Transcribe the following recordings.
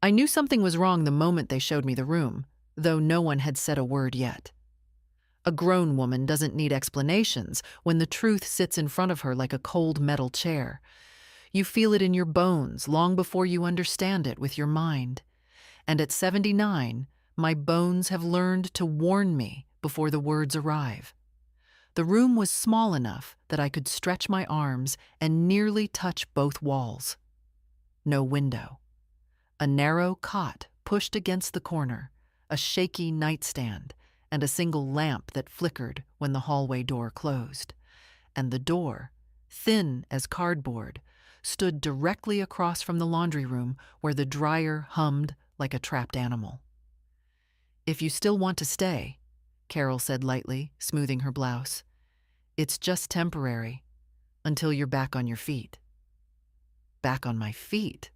I knew something was wrong the moment they showed me the room, though no one had said a word yet. A grown woman doesn't need explanations when the truth sits in front of her like a cold metal chair. You feel it in your bones long before you understand it with your mind. And at 79, my bones have learned to warn me before the words arrive. The room was small enough that I could stretch my arms and nearly touch both walls. No window. A narrow cot pushed against the corner, a shaky nightstand, and a single lamp that flickered when the hallway door closed. And the door, thin as cardboard, stood directly across from the laundry room where the dryer hummed like a trapped animal. "If you still want to stay," Carol said lightly, smoothing her blouse, "it's just temporary, until you're back on your feet." Back on my feet?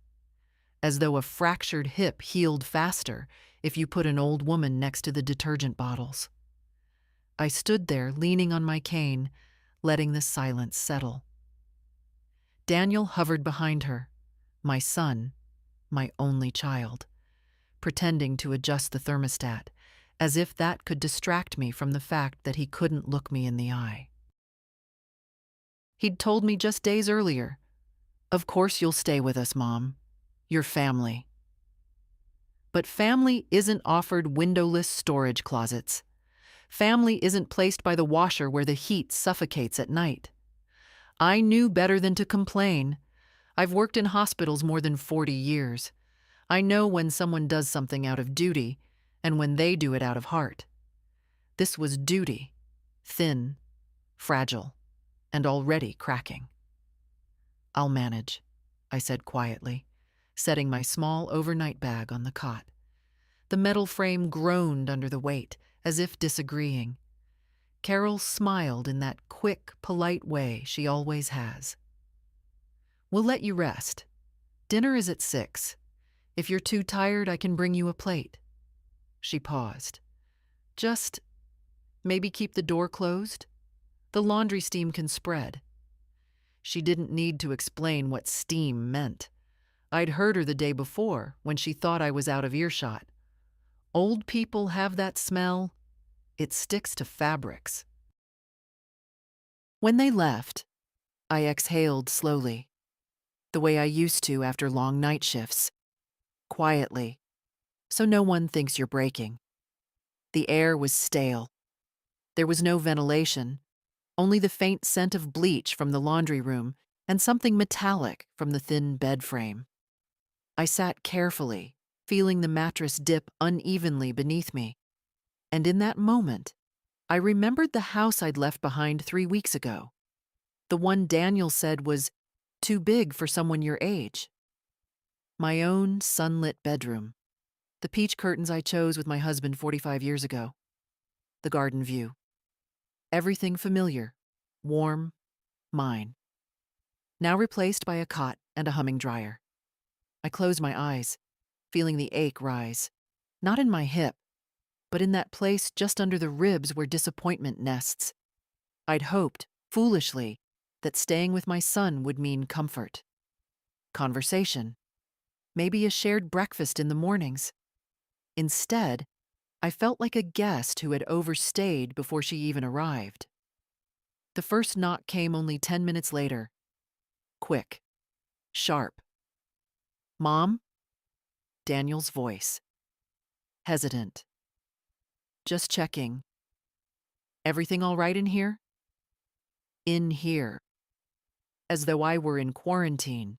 As though a fractured hip healed faster if you put an old woman next to the detergent bottles. I stood there, leaning on my cane, letting the silence settle. Daniel hovered behind her, my son, my only child, pretending to adjust the thermostat, as if that could distract me from the fact that he couldn't look me in the eye. He'd told me just days earlier, "Of course you'll stay with us, Mom. Your family." But family isn't offered windowless storage closets. Family isn't placed by the washer where the heat suffocates at night. I knew better than to complain. I've worked in hospitals more than 40 years. I know when someone does something out of duty and when they do it out of heart. This was duty, thin, fragile, and already cracking. "I'll manage," I said quietly, setting my small overnight bag on the cot. The metal frame groaned under the weight, as if disagreeing. Carol smiled in that quick, polite way she always has. "We'll let you rest. Dinner is at 6. If you're too tired, I can bring you a plate." She paused. "Just maybe keep the door closed? The laundry steam can spread." She didn't need to explain what steam meant. I'd heard her the day before when she thought I was out of earshot. Old people have that smell. It sticks to fabrics. When they left, I exhaled slowly, the way I used to after long night shifts, quietly, so no one thinks you're breaking. The air was stale. There was no ventilation, only the faint scent of bleach from the laundry room and something metallic from the thin bed frame. I sat carefully, feeling the mattress dip unevenly beneath me. And in that moment, I remembered the house I'd left behind 3 weeks ago. The one Daniel said was too big for someone your age. My own sunlit bedroom. The peach curtains I chose with my husband 45 years ago. The garden view. Everything familiar, warm, mine. Now replaced by a cot and a humming dryer. I closed my eyes, feeling the ache rise. Not in my hip, but in that place just under the ribs where disappointment nests. I'd hoped, foolishly, that staying with my son would mean comfort. Conversation. Maybe a shared breakfast in the mornings. Instead, I felt like a guest who had overstayed before she even arrived. The first knock came only 10 minutes later. Quick. Sharp. "Mom?" Daniel's voice. Hesitant. "Just checking. Everything all right in here?" In here. As though I were in quarantine.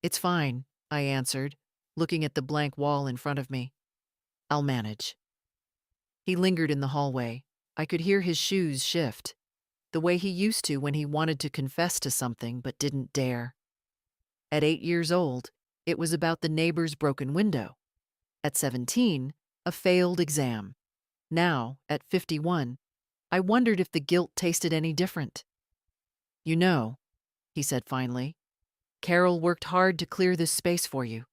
"It's fine," I answered, looking at the blank wall in front of me. "I'll manage." He lingered in the hallway. I could hear his shoes shift, the way he used to when he wanted to confess to something but didn't dare. At 8 years old, it was about the neighbor's broken window. At 17, a failed exam. Now, at 51, I wondered if the guilt tasted any different. "You know," he said finally, "Carol worked hard to clear this space for you."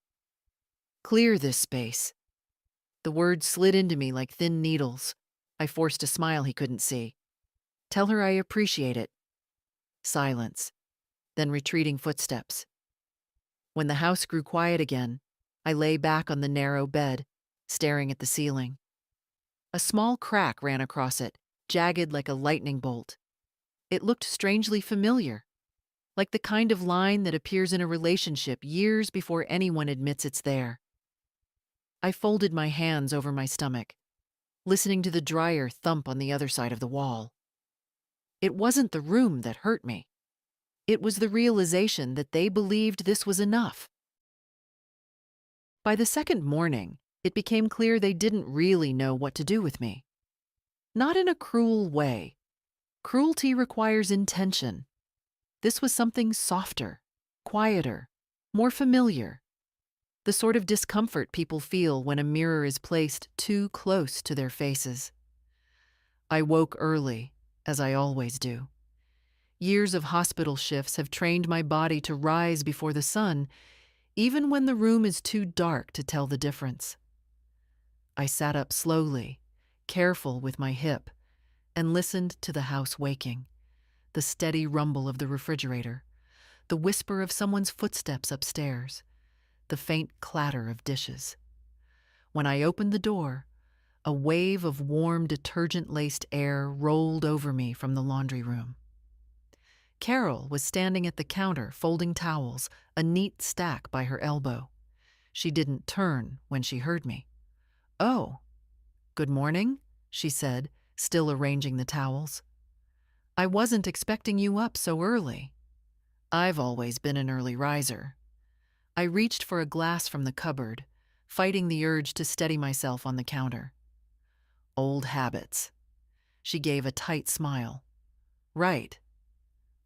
Clear this space. The words slid into me like thin needles. I forced a smile he couldn't see. "Tell her I appreciate it." Silence, then retreating footsteps. When the house grew quiet again, I lay back on the narrow bed, staring at the ceiling. A small crack ran across it, jagged like a lightning bolt. It looked strangely familiar, like the kind of line that appears in a relationship years before anyone admits it's there. I folded my hands over my stomach, listening to the dryer thump on the other side of the wall. It wasn't the room that hurt me. It was the realization that they believed this was enough. By the second morning, it became clear they didn't really know what to do with me. Not in a cruel way. Cruelty requires intention. This was something softer, quieter, more familiar. The sort of discomfort people feel when a mirror is placed too close to their faces. I woke early, as I always do. Years of hospital shifts have trained my body to rise before the sun, even when the room is too dark to tell the difference. I sat up slowly, careful with my hip, and listened to the house waking, the steady rumble of the refrigerator, the whisper of someone's footsteps upstairs, the faint clatter of dishes. When I opened the door, a wave of warm, detergent-laced air rolled over me from the laundry room. Carol was standing at the counter folding towels, a neat stack by her elbow. She didn't turn when she heard me. "Oh, good morning," she said, still arranging the towels. "I wasn't expecting you up so early." I've always been an early riser. I reached for a glass from the cupboard, fighting the urge to steady myself on the counter. Old habits. She gave a tight smile. "Right."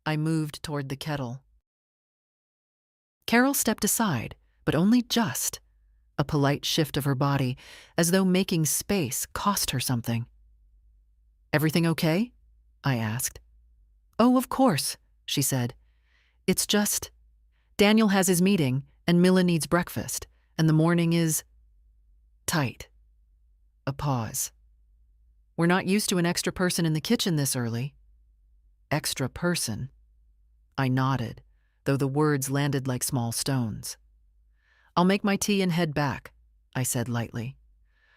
I moved toward the kettle. Carol stepped aside, but only just. A polite shift of her body, as though making space cost her something. "Everything okay?" I asked. "Oh, of course," she said. "It's just, Daniel has his meeting, and Mila needs breakfast, and the morning is tight." A pause. "We're not used to an extra person in the kitchen this early." Extra person? I nodded, though the words landed like small stones. "I'll make my tea and head back," I said lightly.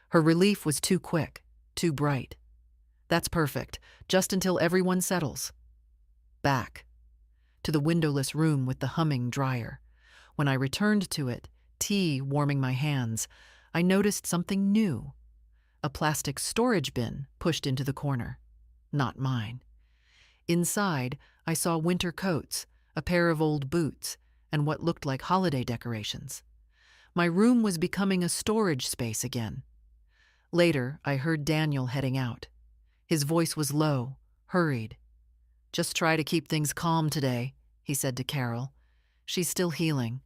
Her relief was too quick, too bright. "That's perfect, just until everyone settles." Back. To the windowless room with the humming dryer. When I returned to it, tea warming my hands, I noticed something new. A plastic storage bin pushed into the corner. Not mine. Inside, I saw winter coats, a pair of old boots, and what looked like holiday decorations. My room was becoming a storage space again. Later, I heard Daniel heading out. His voice was low, hurried. "Just try to keep things calm today," he said to Carol. "She's still healing."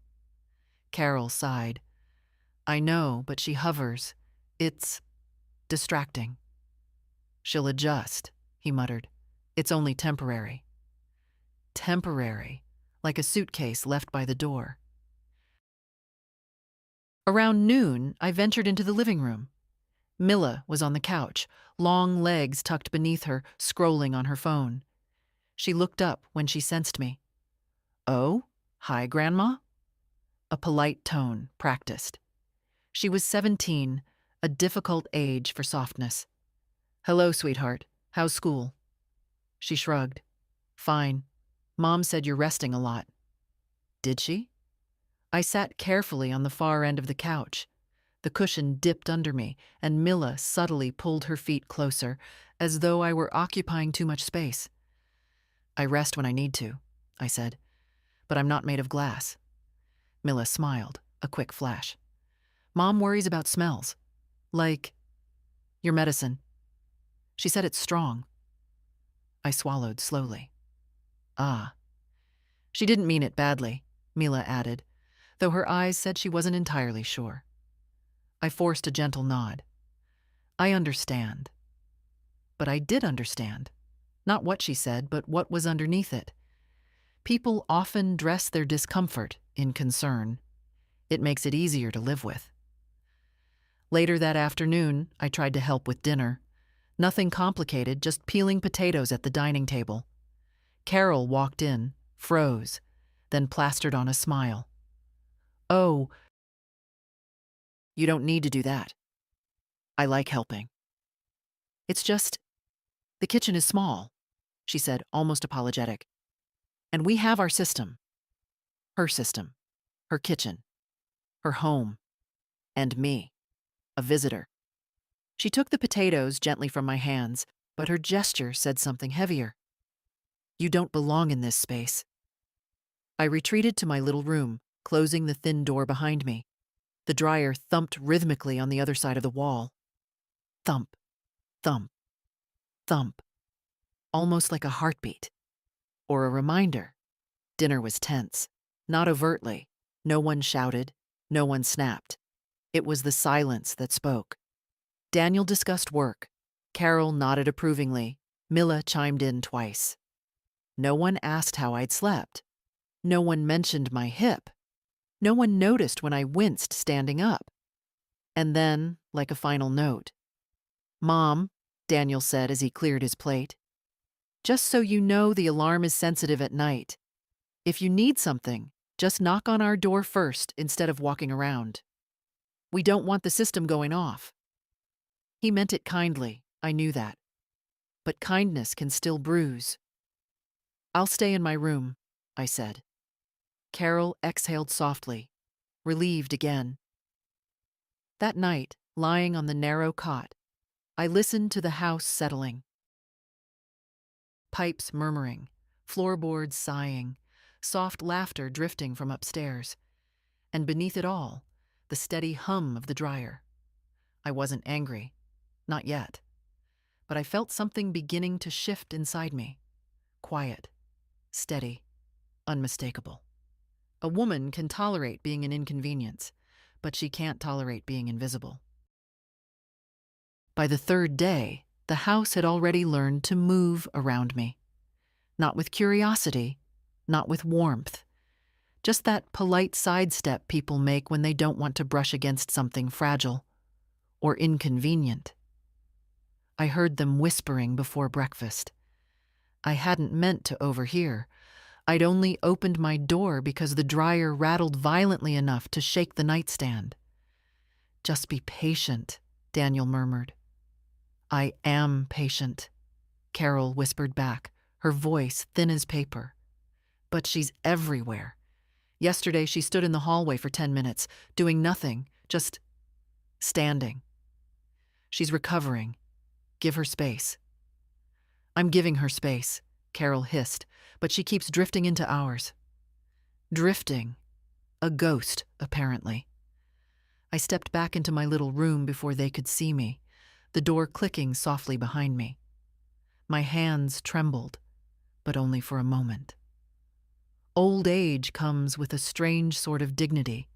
Carol sighed. "I know, but she hovers. It's distracting." "She'll adjust," he muttered. "It's only temporary." Temporary, like a suitcase left by the door. Around noon, I ventured into the living room. Mila was on the couch, long legs tucked beneath her, scrolling on her phone. She looked up when she sensed me. "Oh, hi, Grandma?" A polite tone, practiced. She was 17, a difficult age for softness. "Hello, sweetheart. How's school?" She shrugged. "Fine. Mom said you're resting a lot." "Did she?" I sat carefully on the far end of the couch. The cushion dipped under me, and Mila subtly pulled her feet closer, as though I were occupying too much space. "I rest when I need to," I said, "but I'm not made of glass." Mila smiled, a quick flash. "Mom worries about smells. Like your medicine." She said it's strong. I swallowed slowly. "Ah." "She didn't mean it badly," Mila added, though her eyes said she wasn't entirely sure. I forced a gentle nod. "I understand." But I did understand. Not what she said, but what was underneath it. People often dress their discomfort in concern. It makes it easier to live with. Later that afternoon, I tried to help with dinner. Nothing complicated, just peeling potatoes at the dining table. Carol walked in, froze, then plastered on a smile. Oh, you don't need to do that. I like helping. It's just, the kitchen is small, she said, almost apologetic. And we have our system. Her system. Her kitchen. Her home. And me. A visitor. She took the potatoes gently from my hands, but her gesture said something heavier. You don't belong in this space. I retreated to my little room, closing the thin door behind me. The dryer thumped rhythmically on the other side of the wall. Thump, thump, thump. Almost like a heartbeat. Or a reminder. Dinner was tense. Not overtly. No one shouted. No one snapped. It was the silence that spoke. Daniel discussed work. Carol nodded approvingly. Milla chimed in twice. No one asked how I'd slept. No one mentioned my hip. No one noticed when I winced standing up. And then, like a final note, Mom, Daniel said as he cleared his plate, just so you know, the alarm is sensitive at night. If you need something, just knock on our door first instead of walking around. We don't want the system going off. He meant it kindly, I knew that. But kindness can still bruise. I'll stay in my room, I said. Carol exhaled softly, relieved again. That night, lying on the narrow cot, I listened to the house settling. Pipes murmuring, floorboards sighing, soft laughter drifting from upstairs, and beneath it all, the steady hum of the dryer. I wasn't angry, not yet, but I felt something beginning to shift inside me. Quiet, steady, unmistakable. A woman can tolerate being an inconvenience, but she can't tolerate being invisible. By the third day, the house had already learned to move around me. Not with curiosity, not with warmth, just that polite sidestep people make when they don't want to brush against something fragile or inconvenient. I heard them whispering before breakfast. I hadn't meant to overhear. I'd only opened my door because the dryer rattled violently enough to shake the nightstand. Just be patient, Daniel murmured. I am patient, Carol whispered back, her voice thin as paper. But she's everywhere. Yesterday she stood in the hallway for 10 minutes, doing nothing, just standing. She's recovering. Give her space. I'm giving her space, Carol hissed, but she keeps drifting into ours. Drifting. A ghost, apparently. I stepped back into my little room before they could see me, the door clicking softly behind me. My hands trembled, but only for a moment. Old age comes with a strange sort of dignity.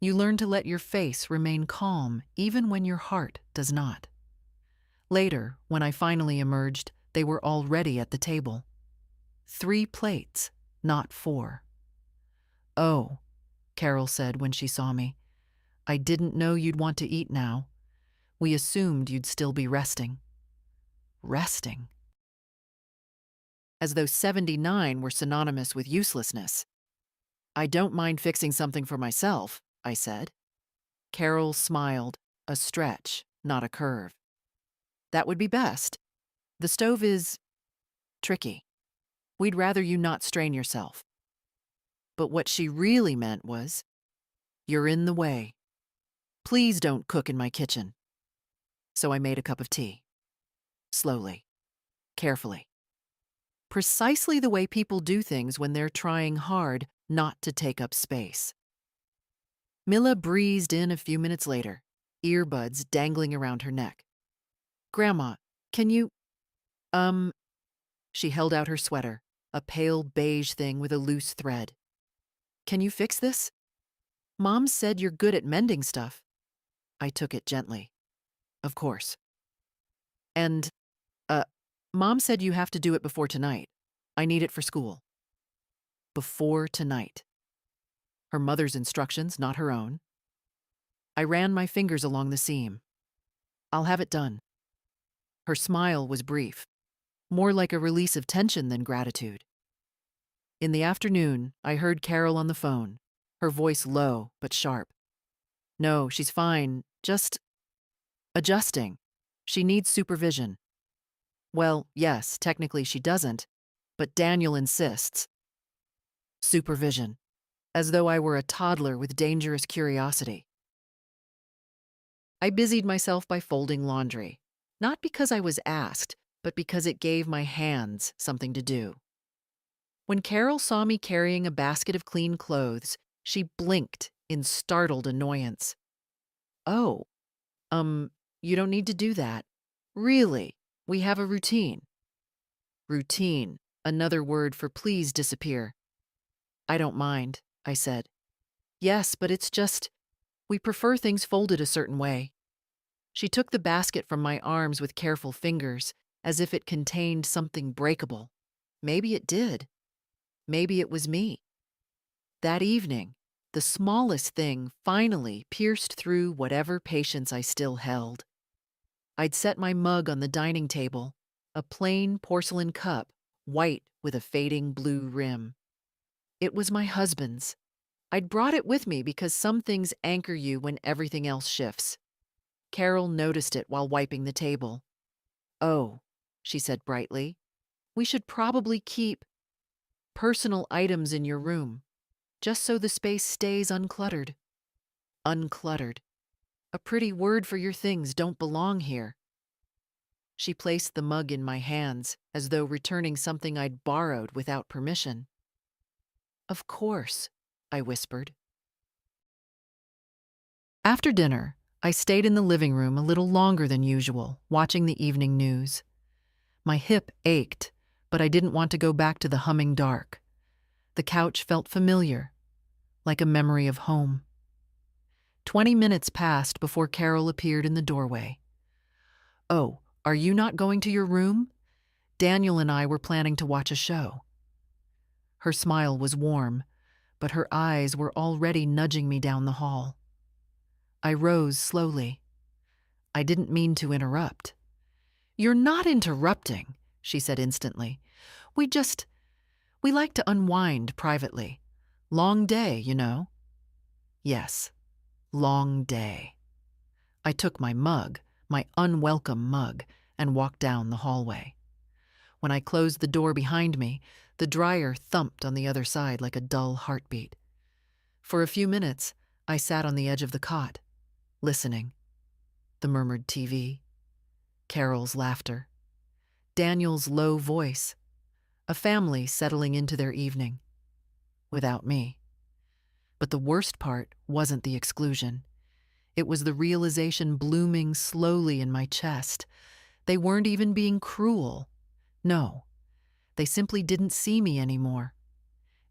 You learn to let your face remain calm even when your heart does not. Later, when I finally emerged, they were already at the table. 3 plates, not 4. Oh, Carol said when she saw me. I didn't know you'd want to eat now. We assumed you'd still be resting. Resting? As though 79 were synonymous with uselessness. I don't mind fixing something for myself, I said. Carol smiled, a stretch, not a curve. That would be best. The stove is tricky. We'd rather you not strain yourself. But what she really meant was, you're in the way. Please don't cook in my kitchen. So I made a cup of tea. Slowly. Carefully. Precisely the way people do things when they're trying hard not to take up space. Milla breezed in a few minutes later, earbuds dangling around her neck. Grandma, can you… She held out her sweater, a pale beige thing with a loose thread. Can you fix this? Mom said you're good at mending stuff. I took it gently. Of course. And, Mom said you have to do it before tonight. I need it for school. Before tonight. Her mother's instructions, not her own. I ran my fingers along the seam. I'll have it done. Her smile was brief, more like a release of tension than gratitude. In the afternoon, I heard Carol on the phone, her voice low but sharp. No, she's fine, just adjusting. She needs supervision. Well, yes, technically she doesn't, but Daniel insists. Supervision, as though I were a toddler with dangerous curiosity. I busied myself by folding laundry, not because I was asked, but because it gave my hands something to do. When Carol saw me carrying a basket of clean clothes, she blinked in startled annoyance. Oh, you don't need to do that. Really, we have a routine. Routine, another word for please disappear. I don't mind, I said. Yes, but it's just, we prefer things folded a certain way. She took the basket from my arms with careful fingers, as if it contained something breakable. Maybe it did. Maybe it was me. That evening, the smallest thing finally pierced through whatever patience I still held. I'd set my mug on the dining table, a plain porcelain cup, white with a fading blue rim. It was my husband's. I'd brought it with me because some things anchor you when everything else shifts. Carol noticed it while wiping the table. Oh, she said brightly, we should probably keep personal items in your room, just so the space stays uncluttered. Uncluttered. A pretty word for your things don't belong here. She placed the mug in my hands, as though returning something I'd borrowed without permission. Of course, I whispered. After dinner, I stayed in the living room a little longer than usual, watching the evening news. My hip ached, but I didn't want to go back to the humming dark. The couch felt familiar, like a memory of home. 20 minutes passed before Carol appeared in the doorway. Oh, are you not going to your room? Daniel and I were planning to watch a show. Her smile was warm, but her eyes were already nudging me down the hall. I rose slowly. I didn't mean to interrupt. You're not interrupting, she said instantly. We like to unwind privately. Long day, you know. Yes, long day. I took my mug, my unwelcome mug, and walked down the hallway. When I closed the door behind me, the dryer thumped on the other side like a dull heartbeat. For a few minutes, I sat on the edge of the cot, listening. The murmured TV, Carol's laughter, Daniel's low voice, a family settling into their evening. Without me. But the worst part wasn't the exclusion. It was the realization blooming slowly in my chest. They weren't even being cruel. No, they simply didn't see me anymore.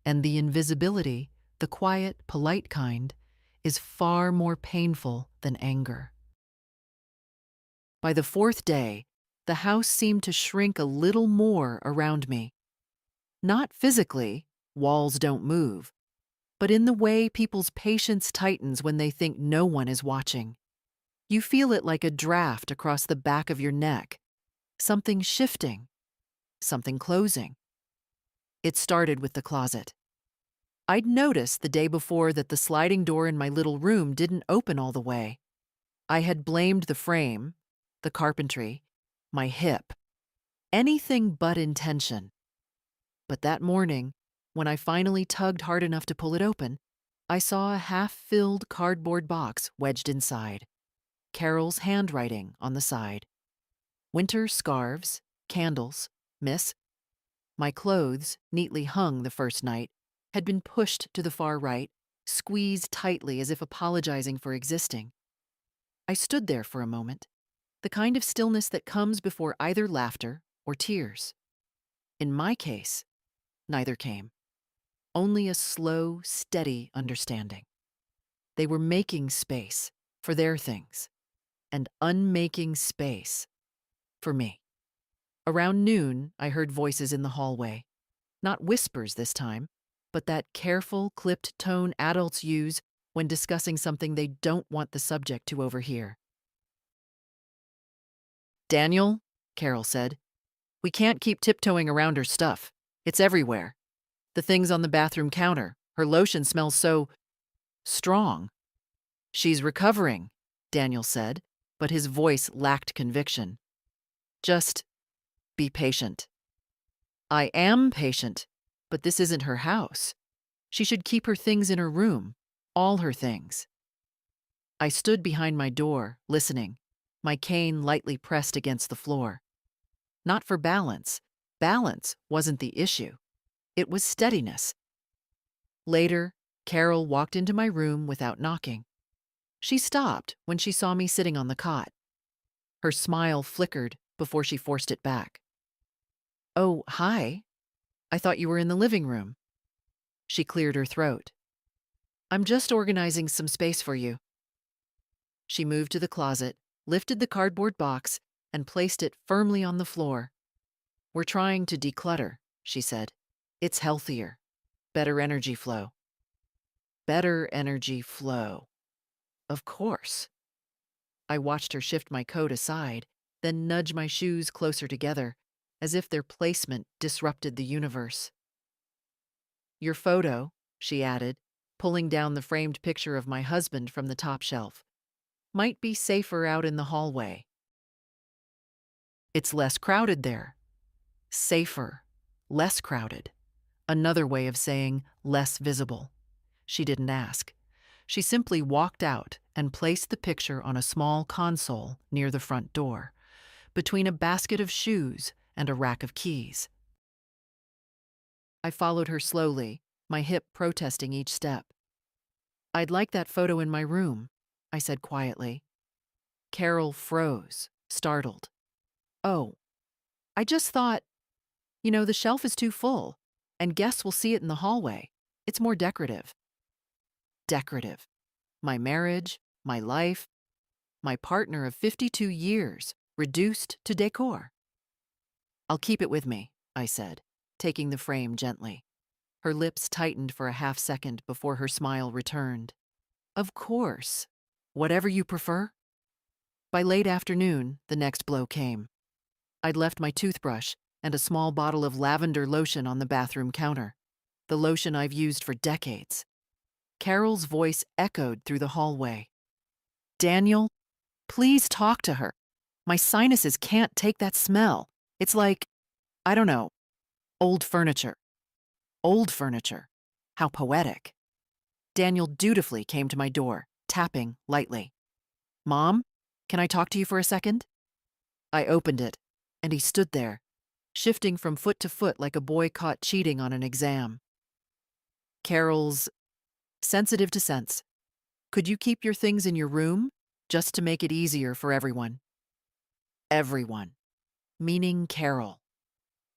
And the invisibility, the quiet, polite kind, is far more painful than anger. By the fourth day, the house seemed to shrink a little more around me. Not physically, walls don't move, but in the way people's patience tightens when they think no one is watching. You feel it like a draft across the back of your neck, something shifting, something closing. It started with the closet. I'd noticed the day before that the sliding door in my little room didn't open all the way. I had blamed the frame, the carpentry, my hip, anything but intention. But that morning, when I finally tugged hard enough to pull it open, I saw a half-filled cardboard box wedged inside. Carol's handwriting on the side. Winter scarves, candles, miss. My clothes, neatly hung the first night, had been pushed to the far right, squeezed tightly as if apologizing for existing. I stood there for a moment, the kind of stillness that comes before either laughter or tears. In my case, neither came. Only a slow, steady understanding. They were making space for their things, and unmaking space for me. Around noon, I heard voices in the hallway. Not whispers this time, but that careful, clipped tone adults use when discussing something they don't want the subject to overhear. Daniel, Carol said, we can't keep tiptoeing around her stuff. It's everywhere. The things on the bathroom counter. Her lotion smells so strong. She's recovering, Daniel said, but his voice lacked conviction. Just be patient. I am patient, but this isn't her house. She should keep her things in her room, all her things. I stood behind my door, listening, my cane lightly pressed against the floor. Not for balance. Balance wasn't the issue. It was steadiness. Later, Carol walked into my room without knocking. She stopped when she saw me sitting on the cot. Her smile flickered before she forced it back. "Oh, hi. I thought you were in the living room." She cleared her throat. "I'm just organizing some space for you." She moved to the closet, lifted the cardboard box, and placed it firmly on the floor. "We're trying to declutter," she said. "It's healthier. Better energy flow." Better energy flow. Of course. I watched her shift my coat aside, then nudge my shoes closer together, as if their placement disrupted the universe. "Your photo," she added, pulling down the framed picture of my husband from the top shelf, "might be safer out in the hallway. It's less crowded there." Safer. Less crowded. Another way of saying less visible. She didn't ask. She simply walked out and placed the picture on a small console near the front door, between a basket of shoes and a rack of keys. I followed her slowly, my hip protesting each step. "I'd like that photo in my room," I said quietly. Carol froze, startled. "Oh, I just thought, the shelf is too full, and guests will see it in the hallway. It's more decorative." Decorative. My marriage, my life, my partner of 52 years, reduced to decor. "I'll keep it with me," I said, taking the frame gently. Her lips tightened for a half second before her smile returned. "Of course. Whatever you prefer." By late afternoon, the next blow came. I'd left my toothbrush and a small bottle of lavender lotion on the bathroom counter, the lotion I've used for decades. Carol's voice echoed through the hallway. "Daniel, please talk to her. My sinuses can't take that smell. It's like, I don't know, old furniture." Old furniture. How poetic. Daniel dutifully came to my door, tapping lightly. "Mom, can I talk to you for a second?" I opened it, and he stood there, shifting from foot to foot like a boy caught cheating on an exam. "Carol's sensitive to sense. Could you keep your things in your room, just to make it easier for everyone?" Everyone. Meaning Carol.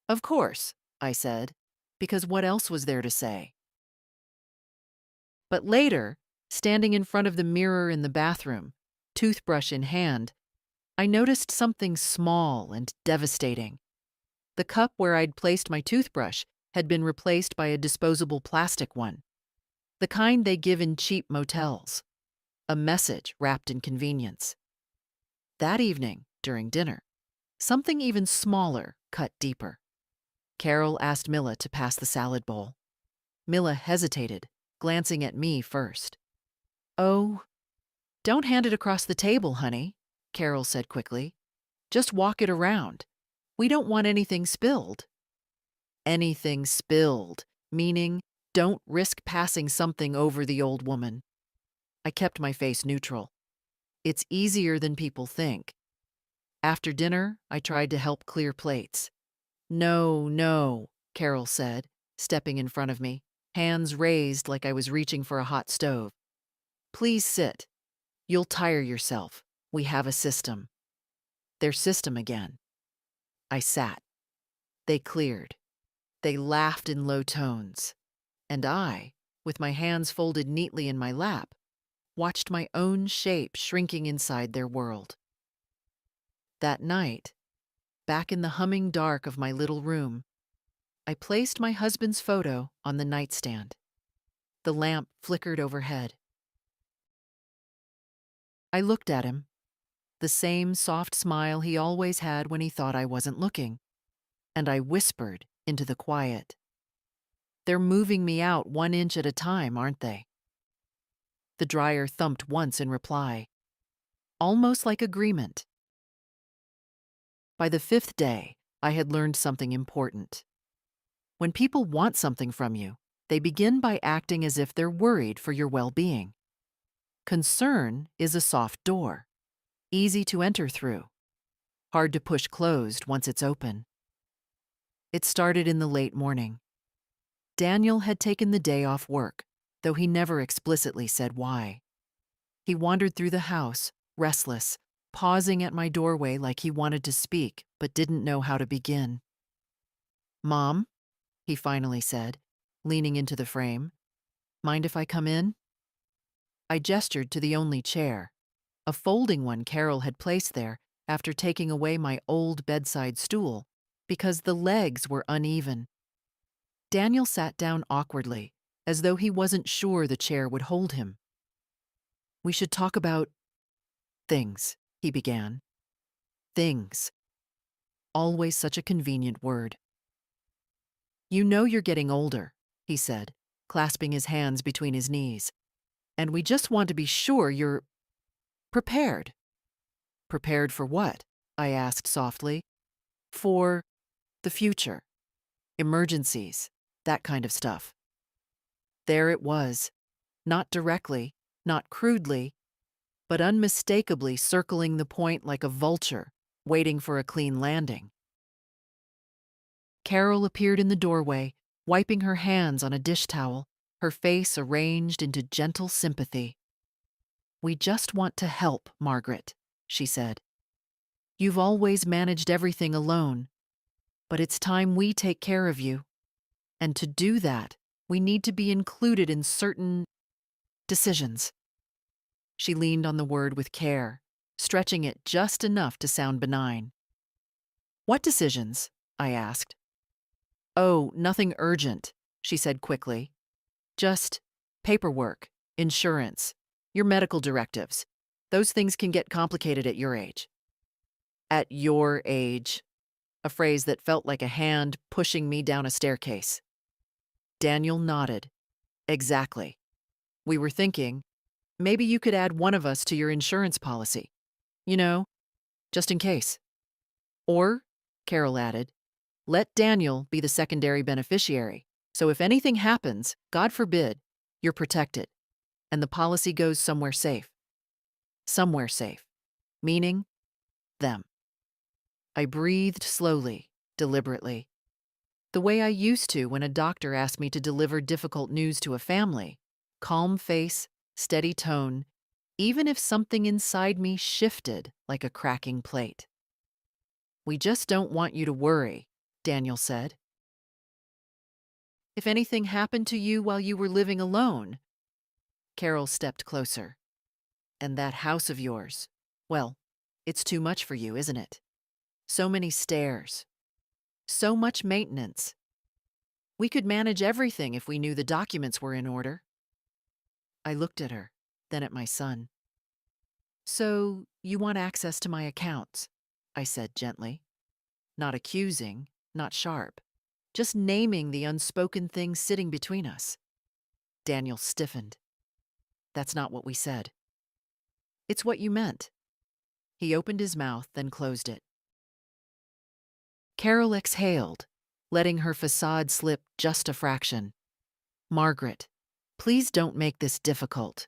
"Of course," I said, because what else was there to say? But later, standing in front of the mirror in the bathroom, toothbrush in hand, I noticed something small and devastating. The cup where I'd placed my toothbrush had been replaced by a disposable plastic one, the kind they give in cheap motels. A message wrapped in convenience. That evening, during dinner, something even smaller cut deeper. Carol asked Milla to pass the salad bowl. Milla hesitated, glancing at me first. "Oh, don't hand it across the table, honey," Carol said quickly. "Just walk it around. We don't want anything spilled." Anything spilled, meaning don't risk passing something over the old woman. I kept my face neutral. It's easier than people think. After dinner, I tried to help clear plates. "No, no," Carol said, stepping in front of me, hands raised like I was reaching for a hot stove. "Please sit. You'll tire yourself. We have a system." Their system again. I sat. They cleared. They laughed in low tones. And I, with my hands folded neatly in my lap, watched my own shape shrinking inside their world. That night, back in the humming dark of my little room, I placed my husband's photo on the nightstand. The lamp flickered overhead. I looked at him, the same soft smile he always had when he thought I wasn't looking, and I whispered into the quiet. "They're moving me out 1 inch at a time, aren't they?" The dryer thumped once in reply, almost like agreement. By the fifth day, I had learned something important. When people want something from you, they begin by acting as if they're worried for your well-being. Concern is a soft door, easy to enter through, hard to push closed once it's open. It started in the late morning. Daniel had taken the day off work, though he never explicitly said why. He wandered through the house, restless, pausing at my doorway like he wanted to speak but didn't know how to begin. "Mom," he finally said, leaning into the frame, "mind if I come in?" I gestured to the only chair, a folding one Carol had placed there after taking away my old bedside stool because the legs were uneven. Daniel sat down awkwardly, as though he wasn't sure the chair would hold him. "We should talk about things," he began. Things. Always such a convenient word. "You know you're getting older," he said, clasping his hands between his knees. "And we just want to be sure you're prepared." "Prepared for what?" I asked softly. "For the future. Emergencies. That kind of stuff." There it was. Not directly, not crudely, but unmistakably circling the point like a vulture, waiting for a clean landing. Carol appeared in the doorway, wiping her hands on a dish towel, her face arranged into gentle sympathy. "We just want to help, Margaret," she said. "You've always managed everything alone, but it's time we take care of you. And to do that, we need to be included in certain decisions." She leaned on the word with care, stretching it just enough to sound benign. "What decisions?" I asked. "Oh, nothing urgent," she said quickly. "Just paperwork, insurance, your medical directives. Those things can get complicated at your age." At your age, a phrase that felt like a hand pushing me down a staircase. Daniel nodded. "Exactly. We were thinking, maybe you could add one of us to your insurance policy. You know, just in case. Or," Carol added, "let Daniel be the secondary beneficiary, so if anything happens, God forbid, you're protected, and the policy goes somewhere safe." Somewhere safe. Meaning, them. I breathed slowly, deliberately. The way I used to when a doctor asked me to deliver difficult news to a family. Calm face, steady tone, even if something inside me shifted like a cracking plate. "We just don't want you to worry," Daniel said. "If anything happened to you while you were living alone." Carol stepped closer. "And that house of yours, well, it's too much for you, isn't it? So many stairs. So much maintenance. We could manage everything if we knew the documents were in order." I looked at her, then at my son. "So, you want access to my accounts?" I said gently. Not accusing, not sharp. Just naming the unspoken thing sitting between us. Daniel stiffened. "That's not what we said." "It's what you meant." He opened his mouth, then closed it. Carol exhaled, letting her facade slip just a fraction. "Margaret, please don't make this difficult.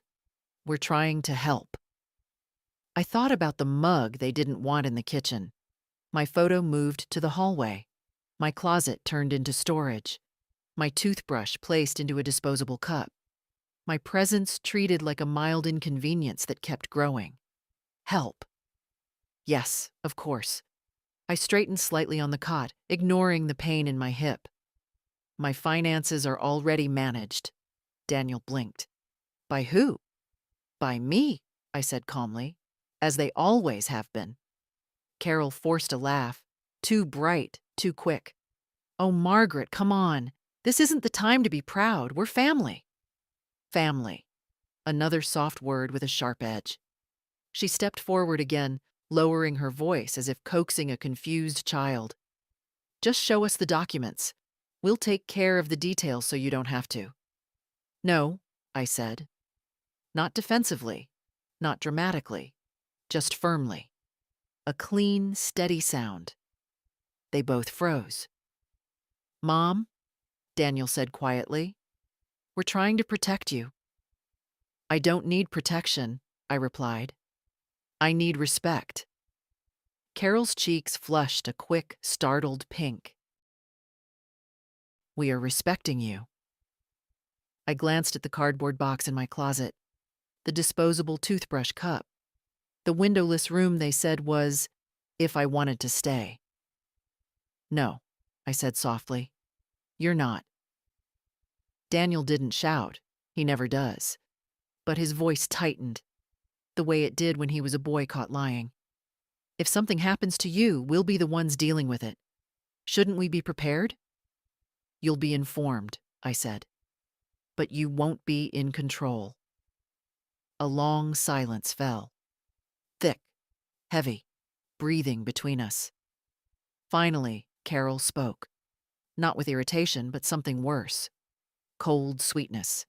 We're trying to help." I thought about the mug they didn't want in the kitchen. My photo moved to the hallway. My closet turned into storage. My toothbrush placed into a disposable cup. My presence treated like a mild inconvenience that kept growing. Help. Yes, of course. I straightened slightly on the cot, ignoring the pain in my hip. "My finances are already managed." Daniel blinked. "By who?" "By me," I said calmly, "as they always have been." Carol forced a laugh, too bright, too quick. "Oh, Margaret, come on. This isn't the time to be proud. We're family." Family. Another soft word with a sharp edge. She stepped forward again, lowering her voice as if coaxing a confused child. "Just show us the documents. We'll take care of the details so you don't have to." "No," I said. Not defensively, not dramatically, just firmly. A clean, steady sound. They both froze. "Mom," Daniel said quietly, "we're trying to protect you." "I don't need protection," I replied. "I need respect." Carol's cheeks flushed a quick, startled pink. "We are respecting you." I glanced at the cardboard box in my closet, the disposable toothbrush cup, the windowless room they said was, if I wanted to stay. "No," I said softly. "You're not." Daniel didn't shout. He never does. But his voice tightened, the way it did when he was a boy caught lying. "If something happens to you, we'll be the ones dealing with it. Shouldn't we be prepared?" "You'll be informed," I said. "But you won't be in control." A long silence fell. Thick, heavy, breathing between us. Finally, Carol spoke. Not with irritation, but something worse. Cold sweetness.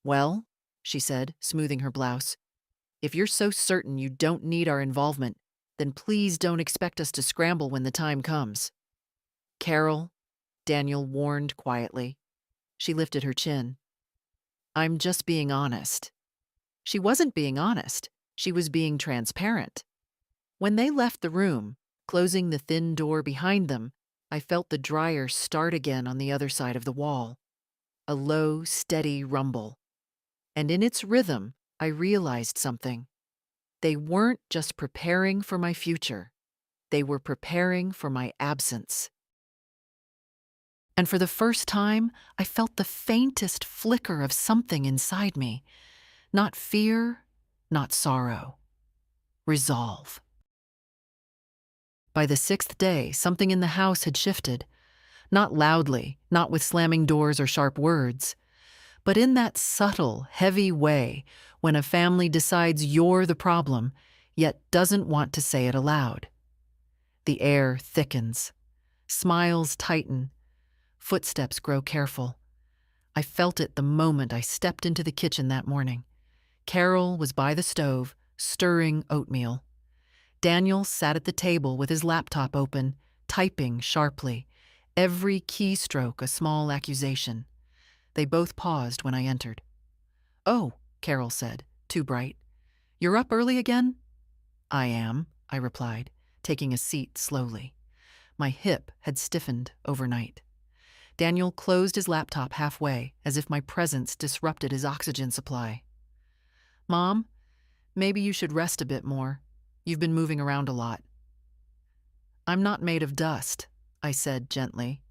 "Well," she said, smoothing her blouse, "if you're so certain you don't need our involvement, then please don't expect us to scramble when the time comes." "Carol," Daniel warned quietly. She lifted her chin. "I'm just being honest." She wasn't being honest. She was being transparent. When they left the room, closing the thin door behind them, I felt the dryer start again on the other side of the wall. A low, steady rumble. And in its rhythm, I realized something. They weren't just preparing for my future. They were preparing for my absence. And for the first time, I felt the faintest flicker of something inside me. Not fear, not sorrow. Resolve. By the 6th day, something in the house had shifted. Not loudly, not with slamming doors or sharp words, but in that subtle, heavy way when a family decides you're the problem, yet doesn't want to say it aloud. The air thickens. Smiles tighten. Footsteps grow careful. I felt it the moment I stepped into the kitchen that morning. Carol was by the stove, stirring oatmeal. Daniel sat at the table with his laptop open, typing sharply, every keystroke a small accusation. They both paused when I entered. "Oh," Carol said, too bright. "You're up early again?" "I am," I replied, taking a seat slowly. My hip had stiffened overnight. Daniel closed his laptop halfway, as if my presence disrupted his oxygen supply. "Mom, maybe you should rest a bit more. You've been moving around a lot." "I'm not made of dust," I said gently.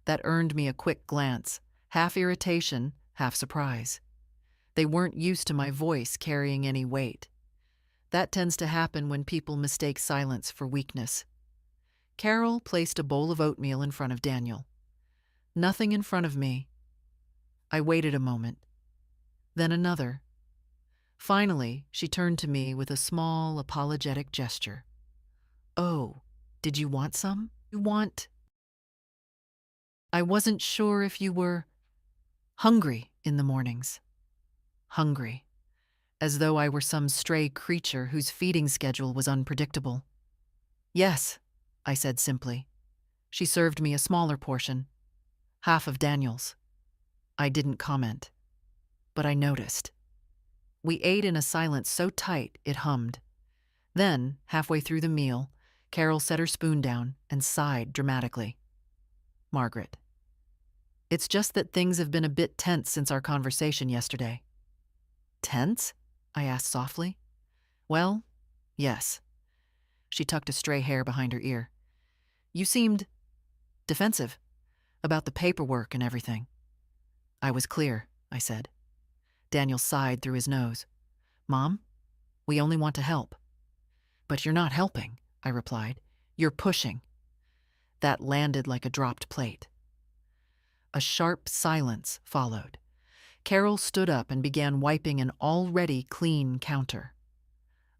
That earned me a quick glance, half irritation, half surprise. They weren't used to my voice carrying any weight. That tends to happen when people mistake silence for weakness. Carol placed a bowl of oatmeal in front of Daniel. Nothing in front of me. I waited a moment. Then another. Finally, she turned to me with a small, apologetic gesture. "Oh, did you want some? You want—" "I wasn't sure if you were hungry in the mornings." Hungry. As though I were some stray creature whose feeding schedule was unpredictable. "Yes," I said simply. She served me a smaller portion, half of Daniel's. I didn't comment, but I noticed. We ate in a silence so tight it hummed. Then, halfway through the meal, Carol set her spoon down and sighed dramatically. "Margaret, it's just that things have been a bit tense since our conversation yesterday." "Tense?" I asked softly. "Well, yes." She tucked a stray hair behind her ear. "You seemed defensive about the paperwork and everything." "I was clear," I said. Daniel sighed through his nose. "Mom, we only want to help." "But you're not helping," I replied. "You're pushing." That landed like a dropped plate. A sharp silence followed. Carol stood up and began wiping an already clean counter.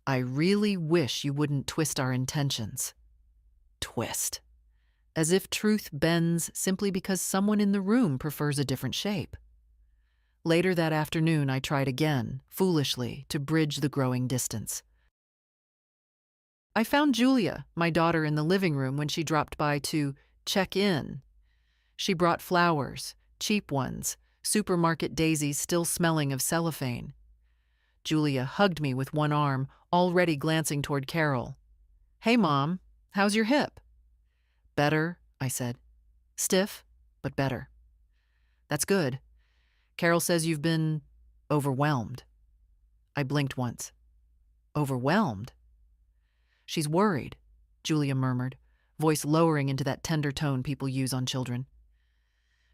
"I really wish you wouldn't twist our intentions." Twist. As if truth bends simply because someone in the room prefers a different shape. Later that afternoon, I tried again, foolishly, to bridge the growing distance. I found Julia, my daughter, in the living room when she dropped by to check in. She brought flowers, cheap ones, supermarket daisies still smelling of cellophane. Julia hugged me with one arm, already glancing toward Carol. "Hey, Mom, how's your hip?" "Better," I said. "Stiff, but better." "That's good. Carol says you've been overwhelmed." I blinked once. "Overwhelmed?" "She's worried," Julia murmured, voice lowering into that tender tone people use on children.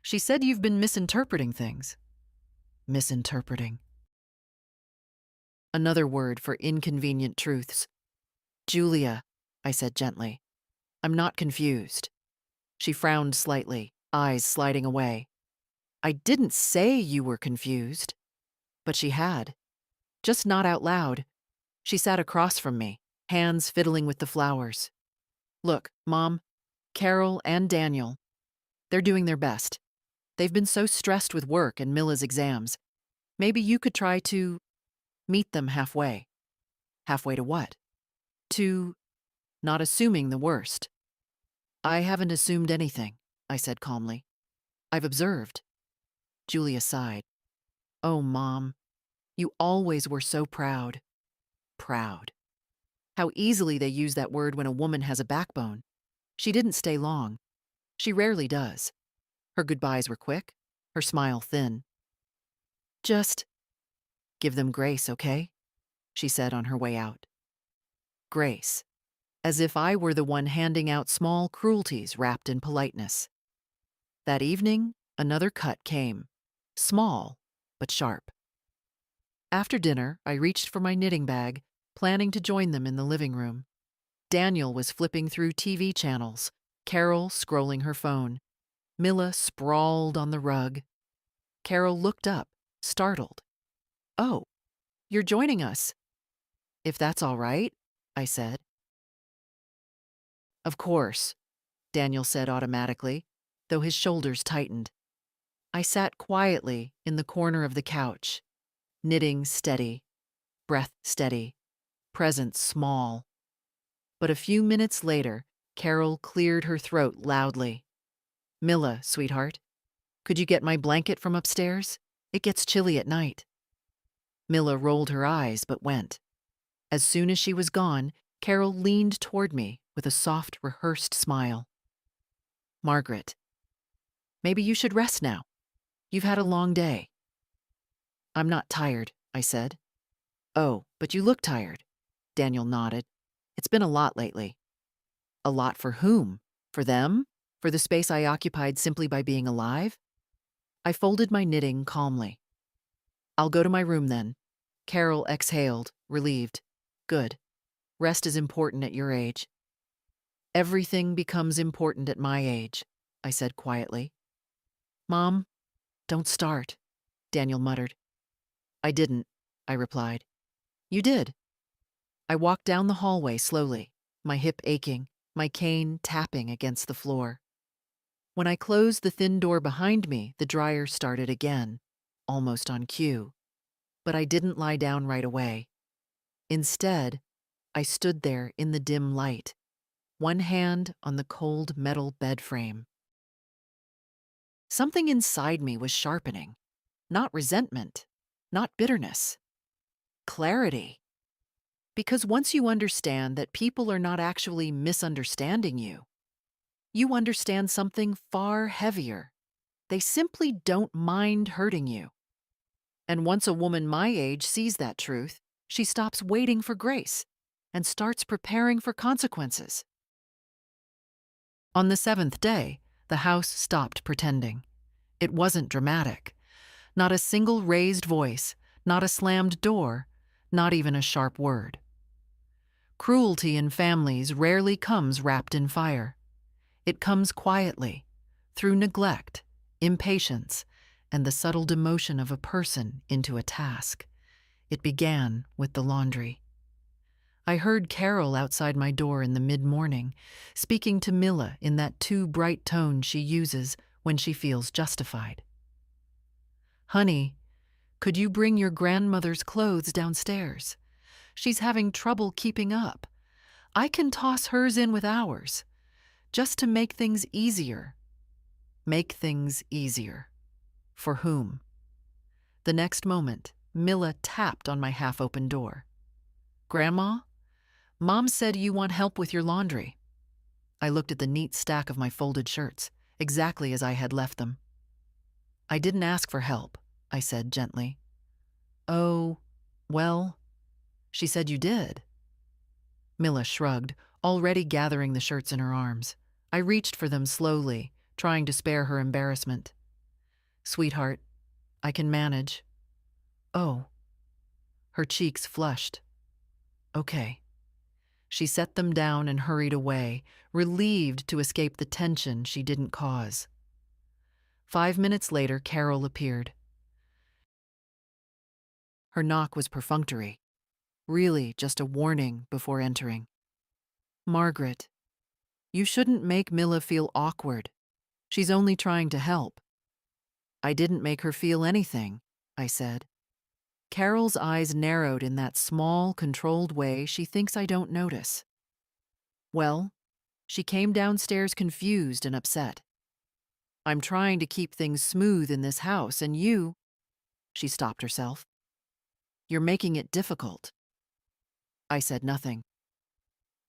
"She said you've been misinterpreting things." Misinterpreting. Another word for inconvenient truths. "Julia," I said gently, "I'm not confused." She frowned slightly, eyes sliding away. "I didn't say you were confused." But she had. Just not out loud. She sat across from me, hands fiddling with the flowers. "Look, Mom, Carol and Daniel, they're doing their best. They've been so stressed with work and Milla's exams. Maybe you could try to meet them halfway." "Halfway to what?" "To not assuming the worst." "I haven't assumed anything," I said calmly. "I've observed." Julia sighed. "Oh, Mom, you always were so proud." Proud. How easily they use that word when a woman has a backbone. She didn't stay long. She rarely does. Her goodbyes were quick, her smile thin. "Just give them grace, okay?" she said on her way out. Grace. As if I were the one handing out small cruelties wrapped in politeness. That evening, another cut came. Small, but sharp. After dinner, I reached for my knitting bag, planning to join them in the living room. Daniel was flipping through TV channels, Carol scrolling her phone. Milla sprawled on the rug. Carol looked up, startled. "Oh, you're joining us." "If that's all right," I said. "Of course," Daniel said automatically, though his shoulders tightened. I sat quietly in the corner of the couch, knitting steady, breath steady, presence small. But a few minutes later, Carol cleared her throat loudly. "Milla, sweetheart, could you get my blanket from upstairs? It gets chilly at night." Milla rolled her eyes but went. As soon as she was gone, Carol leaned toward me with a soft, rehearsed smile. "Margaret, maybe you should rest now. You've had a long day." "I'm not tired," I said. "Oh, but you look tired." Daniel nodded. "It's been a lot lately." "A lot for whom? For them? For the space I occupied simply by being alive?" I folded my knitting calmly. "I'll go to my room then." Carol exhaled, relieved. "Good. Rest is important at your age." "Everything becomes important at my age," I said quietly. "Mom, don't start," Daniel muttered. "I didn't," I replied. "You did." I walked down the hallway slowly, my hip aching, my cane tapping against the floor. When I closed the thin door behind me, the dryer started again, almost on cue. But I didn't lie down right away. Instead, I stood there in the dim light, one hand on the cold metal bed frame. Something inside me was sharpening. Not resentment, not bitterness. Clarity. Because once you understand that people are not actually misunderstanding you, you understand something far heavier. They simply don't mind hurting you. And once a woman my age sees that truth, she stops waiting for grace and starts preparing for consequences. On the 7th day, the house stopped pretending. It wasn't dramatic. Not a single raised voice, not a slammed door, not even a sharp word. Cruelty in families rarely comes wrapped in fire. It comes quietly, through neglect, impatience, and the subtle demotion of a person into a task. It began with the laundry. I heard Carol outside my door in the mid-morning, speaking to Milla in that too bright tone she uses when she feels justified. "Honey, Could you bring your grandmother's clothes downstairs? She's having trouble keeping up. I can toss hers in with ours, just to make things easier. Make things easier. For whom? The next moment, Milla tapped on my half-open door. Grandma, Mom said you want help with your laundry. I looked at the neat stack of my folded shirts, exactly as I had left them. I didn't ask for help, I said gently. Oh, well, she said you did. Milla shrugged, already gathering the shirts in her arms. I reached for them slowly, trying to spare her embarrassment. Sweetheart, I can manage. Oh. Her cheeks flushed. Okay. She set them down and hurried away, relieved to escape the tension she didn't cause. 5 minutes later, Carol appeared. Her knock was perfunctory, really just a warning before entering. Margaret, you shouldn't make Milla feel awkward. She's only trying to help. I didn't make her feel anything, I said. Carol's eyes narrowed in that small, controlled way she thinks I don't notice. Well, she came downstairs confused and upset. I'm trying to keep things smooth in this house, and you... She stopped herself. You're making it difficult. I said nothing.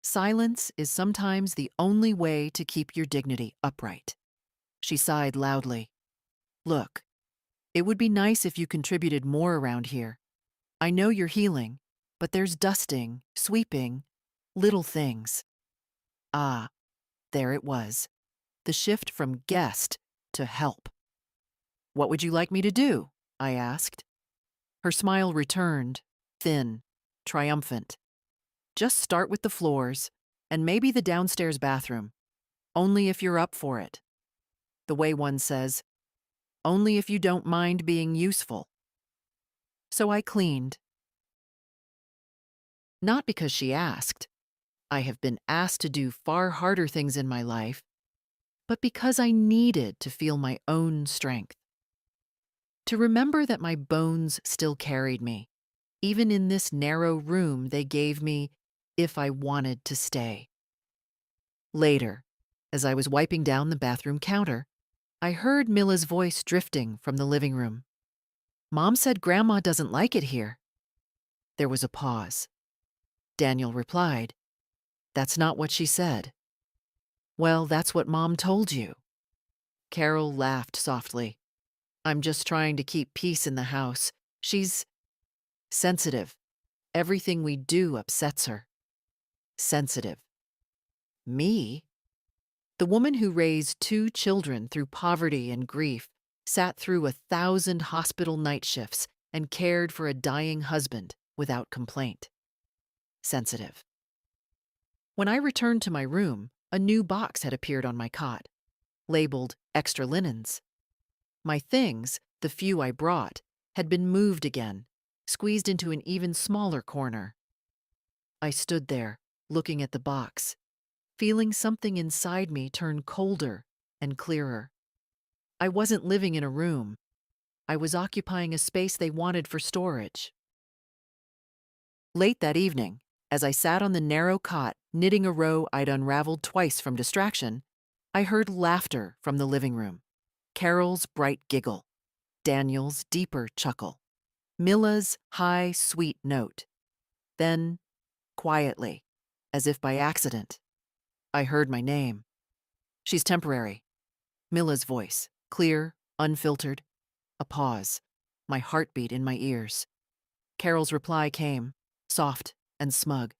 Silence is sometimes the only way to keep your dignity upright. She sighed loudly. Look, it would be nice if you contributed more around here. I know you're healing, but there's dusting, sweeping, little things. Ah, there it was. The shift from guest to help. What would you like me to do? I asked. Her smile returned, thin, triumphant. Just start with the floors, and maybe the downstairs bathroom. Only if you're up for it. The way one says, only if you don't mind being useful. So I cleaned. Not because she asked. I have been asked to do far harder things in my life, but because I needed to feel my own strength. To remember that my bones still carried me. Even in this narrow room they gave me if I wanted to stay. Later, as I was wiping down the bathroom counter, I heard Milla's voice drifting from the living room. Mom said Grandma doesn't like it here. There was a pause. Daniel replied, That's not what she said. Well, that's what Mom told you. Carol laughed softly. I'm just trying to keep peace in the house. She's sensitive. Everything we do upsets her. Sensitive. Me? The woman who raised 2 children through poverty and grief, sat through 1,000 hospital night shifts, and cared for a dying husband without complaint. Sensitive. When I returned to my room, a new box had appeared on my cot, labeled extra linens. My things, the few I brought, had been moved again, squeezed into an even smaller corner. I stood there, looking at the box, feeling something inside me turn colder and clearer. I wasn't living in a room. I was occupying a space they wanted for storage. Late that evening, as I sat on the narrow cot knitting a row I'd unraveled twice from distraction, I heard laughter from the living room. Carol's bright giggle, Daniel's deeper chuckle, Milla's high, sweet note. Then, quietly, as if by accident, I heard my name. She's temporary. Milla's voice, clear, unfiltered. A pause, my heartbeat in my ears. Carol's reply came, soft and smug.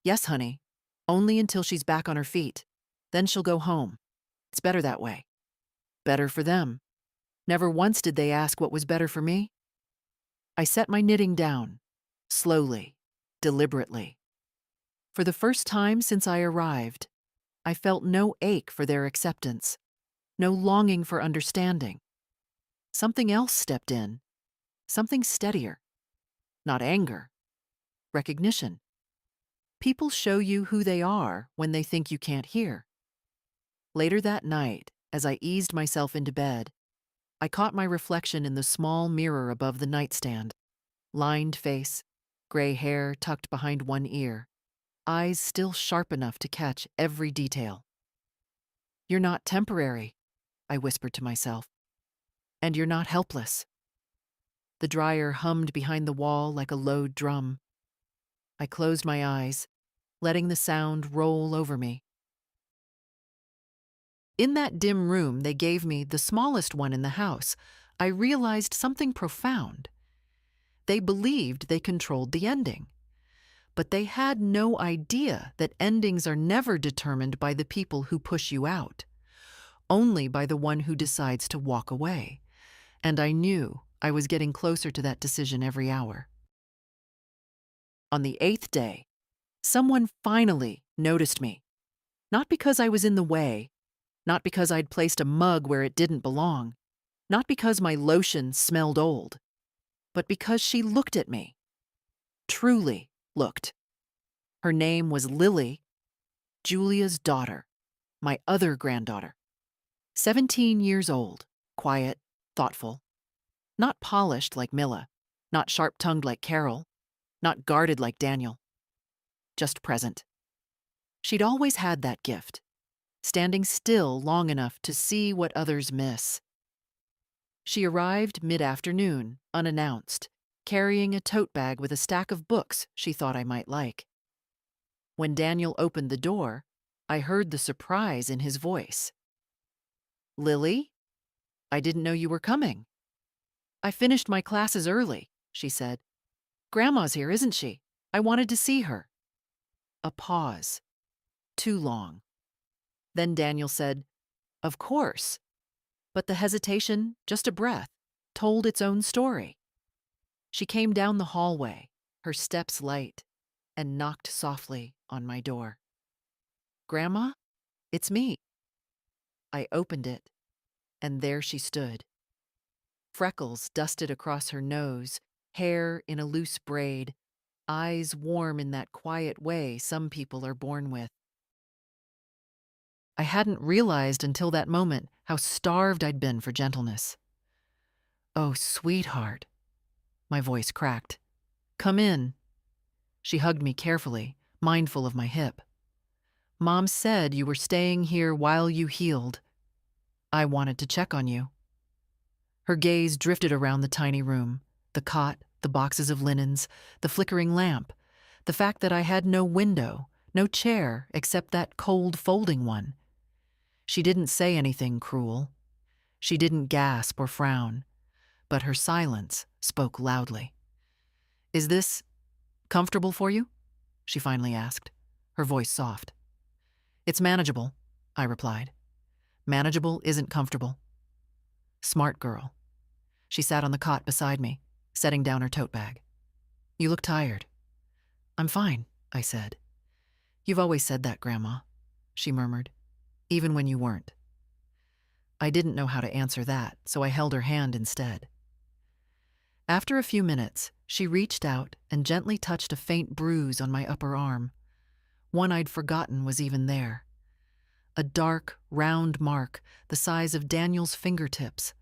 Yes, honey, only until she's back on her feet. Then she'll go home. It's better that way. Better for them. Never once did they ask what was better for me. I set my knitting down, slowly, deliberately. For the first time since I arrived, I felt no ache for their acceptance, no longing for understanding. Something else stepped in, something steadier. Not anger, recognition. People show you who they are when they think you can't hear. Later that night, as I eased myself into bed, I caught my reflection in the small mirror above the nightstand. Lined face, gray hair tucked behind one ear, eyes still sharp enough to catch every detail. "You're not temporary," I whispered to myself. "And you're not helpless." The dryer hummed behind the wall like a low drum. I closed my eyes, letting the sound roll over me. In that dim room they gave me, the smallest one in the house, I realized something profound. They believed they controlled the ending, but they had no idea that endings are never determined by the people who push you out, only by the one who decides to walk away. And I knew I was getting closer to that decision every hour. On the 8th day, someone finally noticed me. Not because I was in the way, not because I'd placed a mug where it didn't belong, not because my lotion smelled old, but because she looked at me. Truly looked. Her name was Lily, Julia's daughter, my other granddaughter. 17 years old, quiet, thoughtful. Not polished like Milla, not sharp-tongued like Carol, not guarded like Daniel. Just present. She'd always had that gift, standing still long enough to see what others miss. She arrived mid-afternoon, unannounced, carrying a tote bag with a stack of books she thought I might like. When Daniel opened the door, I heard the surprise in his voice. "Lily? I didn't know you were coming." "I finished my classes early," she said. "Grandma's here, isn't she? I wanted to see her." A pause. Too long. Then Daniel said, "Of course." But the hesitation, just a breath, told its own story. She came down the hallway, her steps light, and knocked softly on my door. "Grandma, it's me." I opened it, and there she stood. Freckles dusted across her nose, hair in a loose braid, eyes warm in that quiet way some people are born with. I hadn't realized until that moment how starved I'd been for gentleness. "Oh, sweetheart," my voice cracked. "Come in." She hugged me carefully, mindful of my hip. "Mom said you were staying here while you healed. I wanted to check on you." Her gaze drifted around the tiny room, the cot, the boxes of linens, the flickering lamp, the fact that I had no window, no chair except that cold folding one. She didn't say anything cruel. She didn't gasp or frown, but her silence spoke loudly. "Is this comfortable for you?" she finally asked, her voice soft. "It's manageable," I replied. "Manageable isn't comfortable." Smart girl. She sat on the cot beside me, setting down her tote bag. "You look tired." "I'm fine," I said. "You've always said that, Grandma," she murmured, "even when you weren't." I didn't know how to answer that, so I held her hand instead. After a few minutes, she reached out and gently touched a faint bruise on my upper arm. One I'd forgotten was even there. A dark, round mark the size of Daniel's fingertips,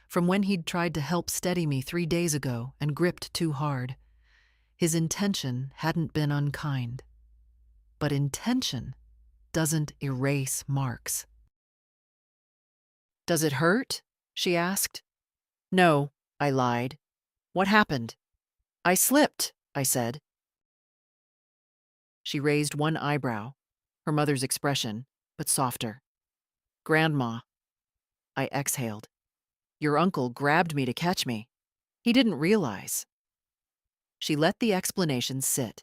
from when he'd tried to help steady me 3 days ago and gripped too hard. His intention hadn't been unkind. But intention doesn't erase marks. "Does it hurt?" she asked. "No," I lied. "What happened?" "I slipped," I said. She raised one eyebrow, her mother's expression, but softer. "Grandma." I exhaled. "Your uncle grabbed me to catch me. He didn't realize." She let the explanation sit.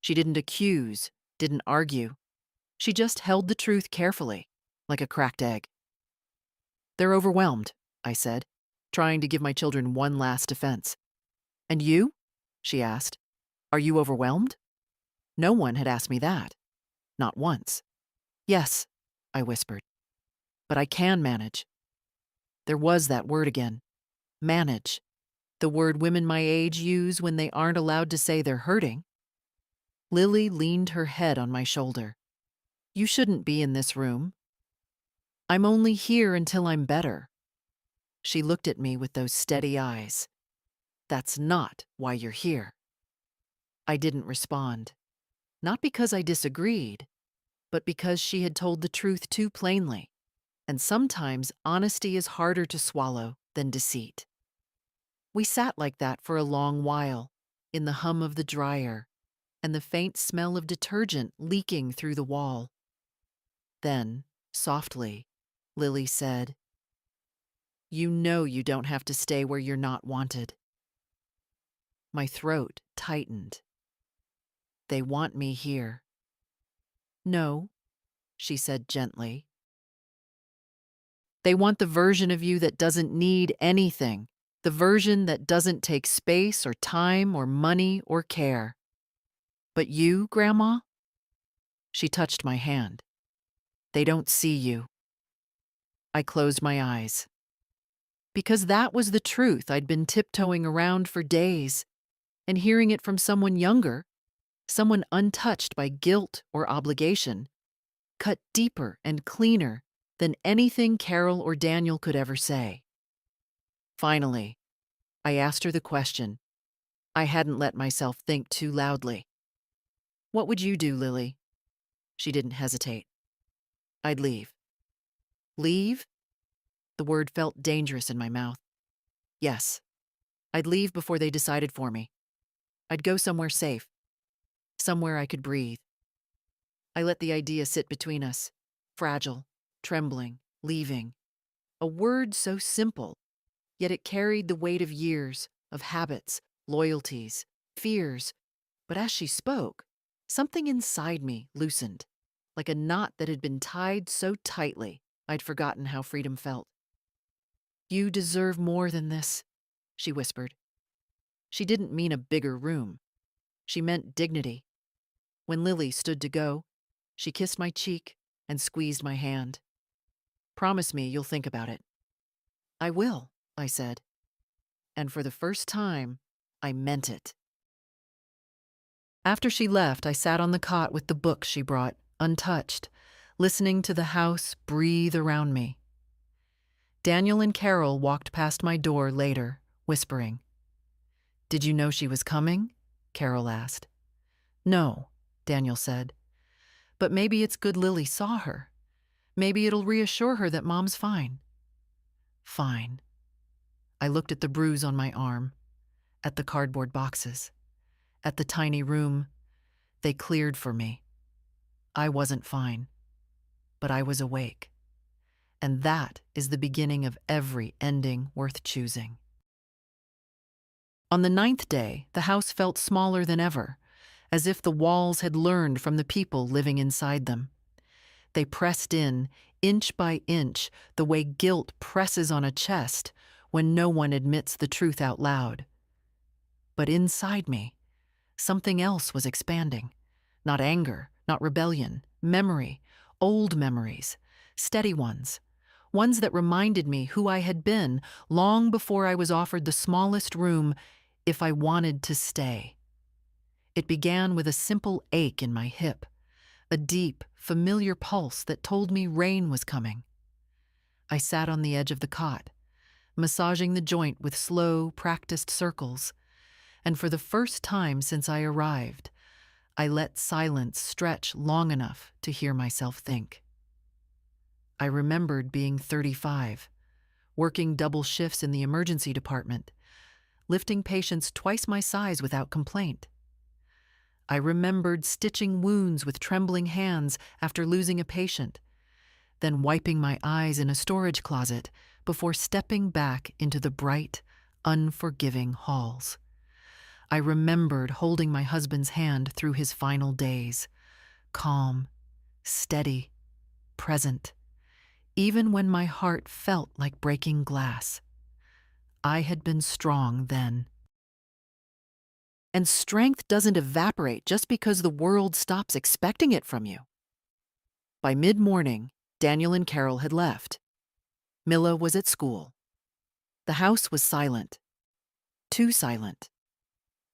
She didn't accuse, didn't argue. She just held the truth carefully, like a cracked egg. "They're overwhelmed," I said, trying to give my children one last defense. "And you?" she asked. "Are you overwhelmed?" No one had asked me that. Not once. "Yes," I whispered. "But I can manage." There was that word again. Manage. The word women my age use when they aren't allowed to say they're hurting. Lily leaned her head on my shoulder. "You shouldn't be in this room." "I'm only here until I'm better." She looked at me with those steady eyes. That's not why you're here. I didn't respond. Not because I disagreed, but because she had told the truth too plainly. And sometimes honesty is harder to swallow than deceit. We sat like that for a long while, in the hum of the dryer and the faint smell of detergent leaking through the wall. Then, softly, Lily said, "You know you don't have to stay where you're not wanted." My throat tightened. They want me here. No, she said gently. They want the version of you that doesn't need anything, the version that doesn't take space or time or money or care. But you, Grandma? She touched my hand. They don't see you. I closed my eyes. Because that was the truth I'd been tiptoeing around for days, and hearing it from someone younger, someone untouched by guilt or obligation, cut deeper and cleaner than anything Carol or Daniel could ever say. Finally, I asked her the question. I hadn't let myself think too loudly. What would you do, Lily? She didn't hesitate. I'd leave. Leave? The word felt dangerous in my mouth. Yes, I'd leave before they decided for me. I'd go somewhere safe, somewhere I could breathe. I let the idea sit between us, fragile, trembling, leaving. A word so simple, yet it carried the weight of years, of habits, loyalties, fears. But as she spoke, something inside me loosened, like a knot that had been tied so tightly I'd forgotten how freedom felt. You deserve more than this, she whispered. She didn't mean a bigger room. She meant dignity. When Lily stood to go, she kissed my cheek and squeezed my hand. Promise me you'll think about it. I will, I said. And for the first time, I meant it. After she left, I sat on the cot with the book she brought, untouched, listening to the house breathe around me. Daniel and Carol walked past my door later, whispering. Did you know she was coming? Carol asked. No, Daniel said. But maybe it's good Lily saw her. Maybe it'll reassure her that Mom's fine. Fine. I looked at the bruise on my arm, at the cardboard boxes, at the tiny room. They cleared for me. I wasn't fine, but I was awake. And that is the beginning of every ending worth choosing. On the 9th day, the house felt smaller than ever, as if the walls had learned from the people living inside them. They pressed in, inch by inch, the way guilt presses on a chest when no one admits the truth out loud. But inside me, something else was expanding. Not anger, not rebellion, memory, old memories, steady ones. Ones that reminded me who I had been long before I was offered the smallest room if I wanted to stay. It began with a simple ache in my hip, a deep, familiar pulse that told me rain was coming. I sat on the edge of the cot, massaging the joint with slow, practiced circles, and for the first time since I arrived, I let silence stretch long enough to hear myself think. I remembered being 35, working double shifts in the emergency department, lifting patients twice my size without complaint. I remembered stitching wounds with trembling hands after losing a patient, then wiping my eyes in a storage closet before stepping back into the bright, unforgiving halls. I remembered holding my husband's hand through his final days, calm, steady, present, even when my heart felt like breaking glass. I had been strong then. And strength doesn't evaporate just because the world stops expecting it from you. By mid-morning, Daniel and Carol had left. Milla was at school. The house was silent. Too silent.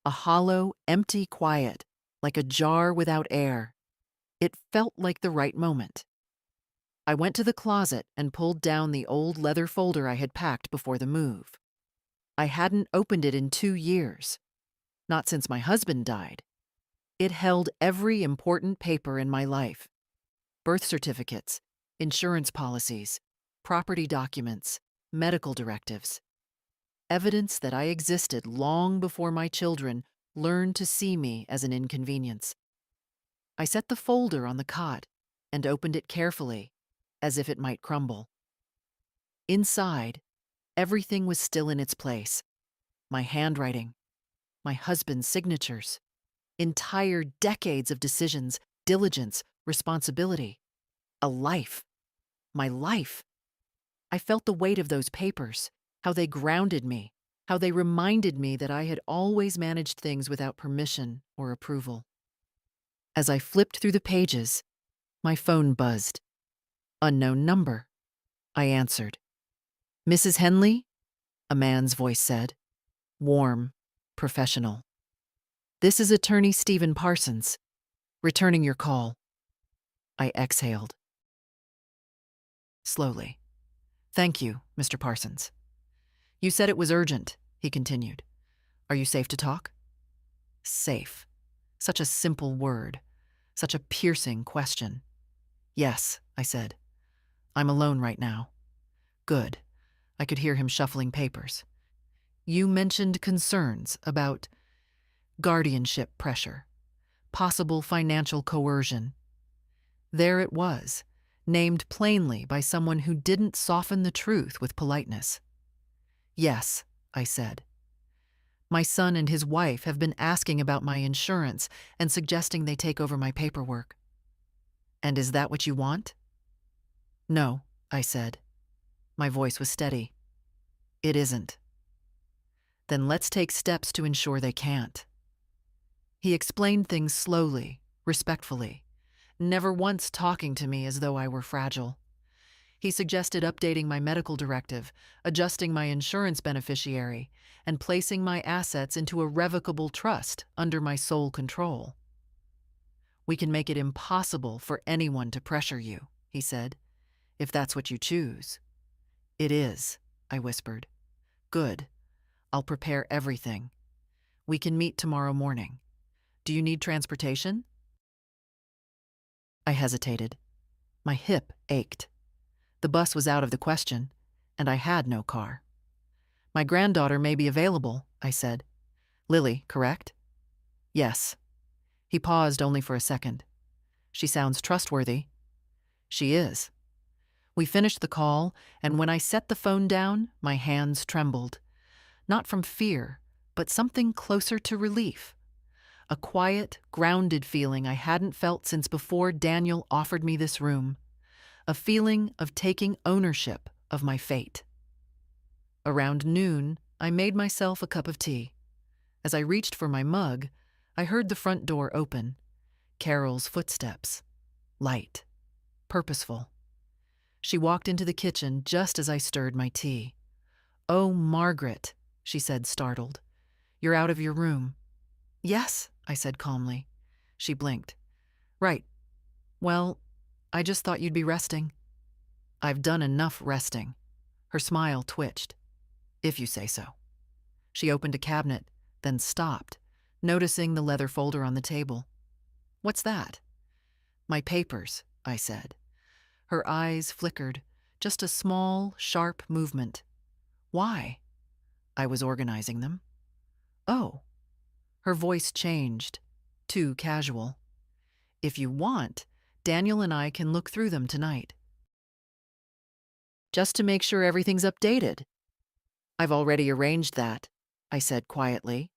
A hollow, empty quiet, like a jar without air. It felt like the right moment. I went to the closet and pulled down the old leather folder I had packed before the move. I hadn't opened it in 2 years, not since my husband died. It held every important paper in my life: birth certificates, insurance policies, property documents, medical directives. Evidence that I existed long before my children learned to see me as an inconvenience. I set the folder on the cot and opened it carefully, as if it might crumble. Inside, everything was still in its place: my handwriting, my husband's signatures, entire decades of decisions, diligence, responsibility, a life, my life. I felt the weight of those papers, how they grounded me, how they reminded me that I had always managed things without permission or approval. As I flipped through the pages, my phone buzzed. Unknown number. I answered. "Mrs. Henley?" a man's voice said. Warm, professional. "This is Attorney Stephen Parsons. Returning your call." I exhaled. Slowly. "Thank you, Mr. Parsons. You said it was urgent," he continued. "Are you safe to talk?" Safe. Such a simple word. Such a piercing question. "Yes," I said. "I'm alone right now." "Good." I could hear him shuffling papers. "You mentioned concerns about guardianship pressure, possible financial coercion." There it was, named plainly by someone who didn't soften the truth with politeness. "Yes," I said. "My son and his wife have been asking about my insurance and suggesting they take over my paperwork." "And is that what you want?" "No," I said. My voice was steady. "It isn't." "Then let's take steps to ensure they can't." He explained things slowly, respectfully, never once talking to me as though I were fragile. He suggested updating my medical directive, adjusting my insurance beneficiary, and placing my assets into a revocable trust under my sole control. "We can make it impossible for anyone to pressure you," he said, "if that's what you choose." "It is," I whispered. "Good. I'll prepare everything. We can meet tomorrow morning. Do you need transportation?" I hesitated. My hip ached. The bus was out of the question, and I had no car. "My granddaughter may be available," I said. "Lily, correct?" "Yes." He paused only for a second. "She sounds trustworthy." "She is." We finished the call, and when I set the phone down, my hands trembled. Not from fear, but something closer to relief. A quiet, grounded feeling I hadn't felt since before Daniel offered me this room. A feeling of taking ownership of my fate. Around noon, I made myself a cup of tea. As I reached for my mug, I heard the front door open. Carol's footsteps. Light. Purposeful. She walked into the kitchen just as I stirred my tea. "Oh, Margaret," she said, startled. "You're out of your room." "Yes," I said calmly. She blinked. "Right. Well, I just thought you'd be resting." "I've done enough resting." Her smile twitched. "If you say so." She opened a cabinet, then stopped, noticing the leather folder on the table. "What's that?" "My papers," I said. Her eyes flickered, just a small, sharp movement. "Why?" "I was organizing them." "Oh." Her voice changed, too casual. "If you want, Daniel and I can look through them tonight." "Just to make sure everything's updated." "I've already arranged that," I said quietly.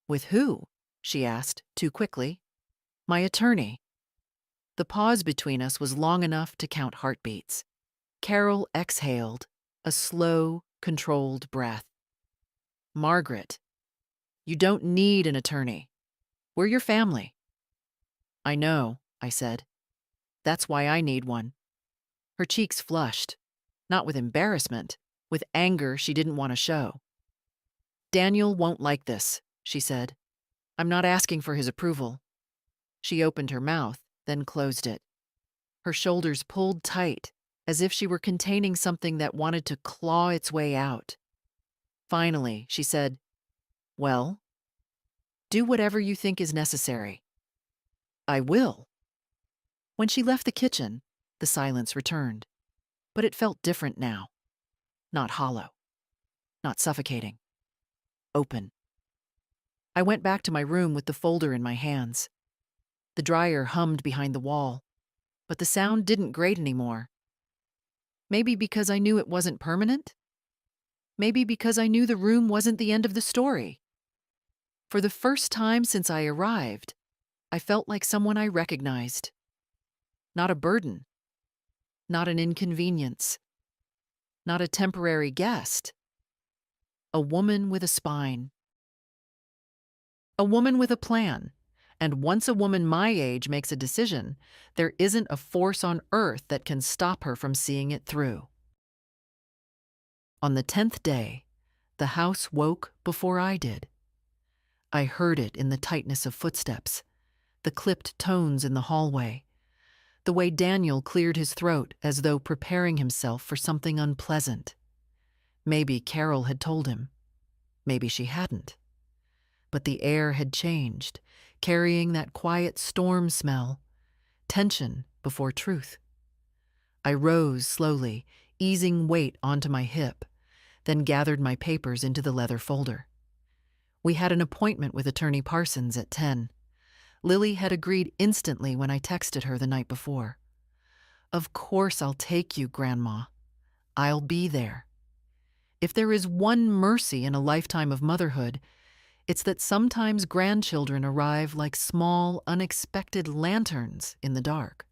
"With who?" she asked, too quickly. "My attorney." The pause between us was long enough to count heartbeats. Carol exhaled, a slow, controlled breath. "Margaret, you don't need an attorney. We're your family." "I know," I said. "That's why I need one." Her cheeks flushed, not with embarrassment, with anger she didn't want to show. "Daniel won't like this," she said. "I'm not asking for his approval." She opened her mouth, then closed it. Her shoulders pulled tight, as if she were containing something that wanted to claw its way out. Finally, she said, "Well, do whatever you think is necessary." "I will." When she left the kitchen, the silence returned, but it felt different now. Not hollow, not suffocating, open. I went back to my room with the folder in my hands. The dryer hummed behind the wall, but the sound didn't grate anymore. Maybe because I knew it wasn't permanent? Maybe because I knew the room wasn't the end of the story. For the first time since I arrived, I felt like someone I recognized. Not a burden, not an inconvenience, not a temporary guest. A woman with a spine. A woman with a plan. And once a woman my age makes a decision, there isn't a force on earth that can stop her from seeing it through. On the 10th day, the house woke before I did. I heard it in the tightness of footsteps, the clipped tones in the hallway, the way Daniel cleared his throat as though preparing himself for something unpleasant. Maybe Carol had told him. Maybe she hadn't. But the air had changed, carrying that quiet storm smell, tension before truth. I rose slowly, easing weight onto my hip, then gathered my papers into the leather folder. We had an appointment with Attorney Parsons at 10. Lily had agreed instantly when I texted her the night before. "Of course I'll take you, Grandma. I'll be there." If there is one mercy in a lifetime of motherhood, it's that sometimes grandchildren arrive like small, unexpected lanterns in the dark.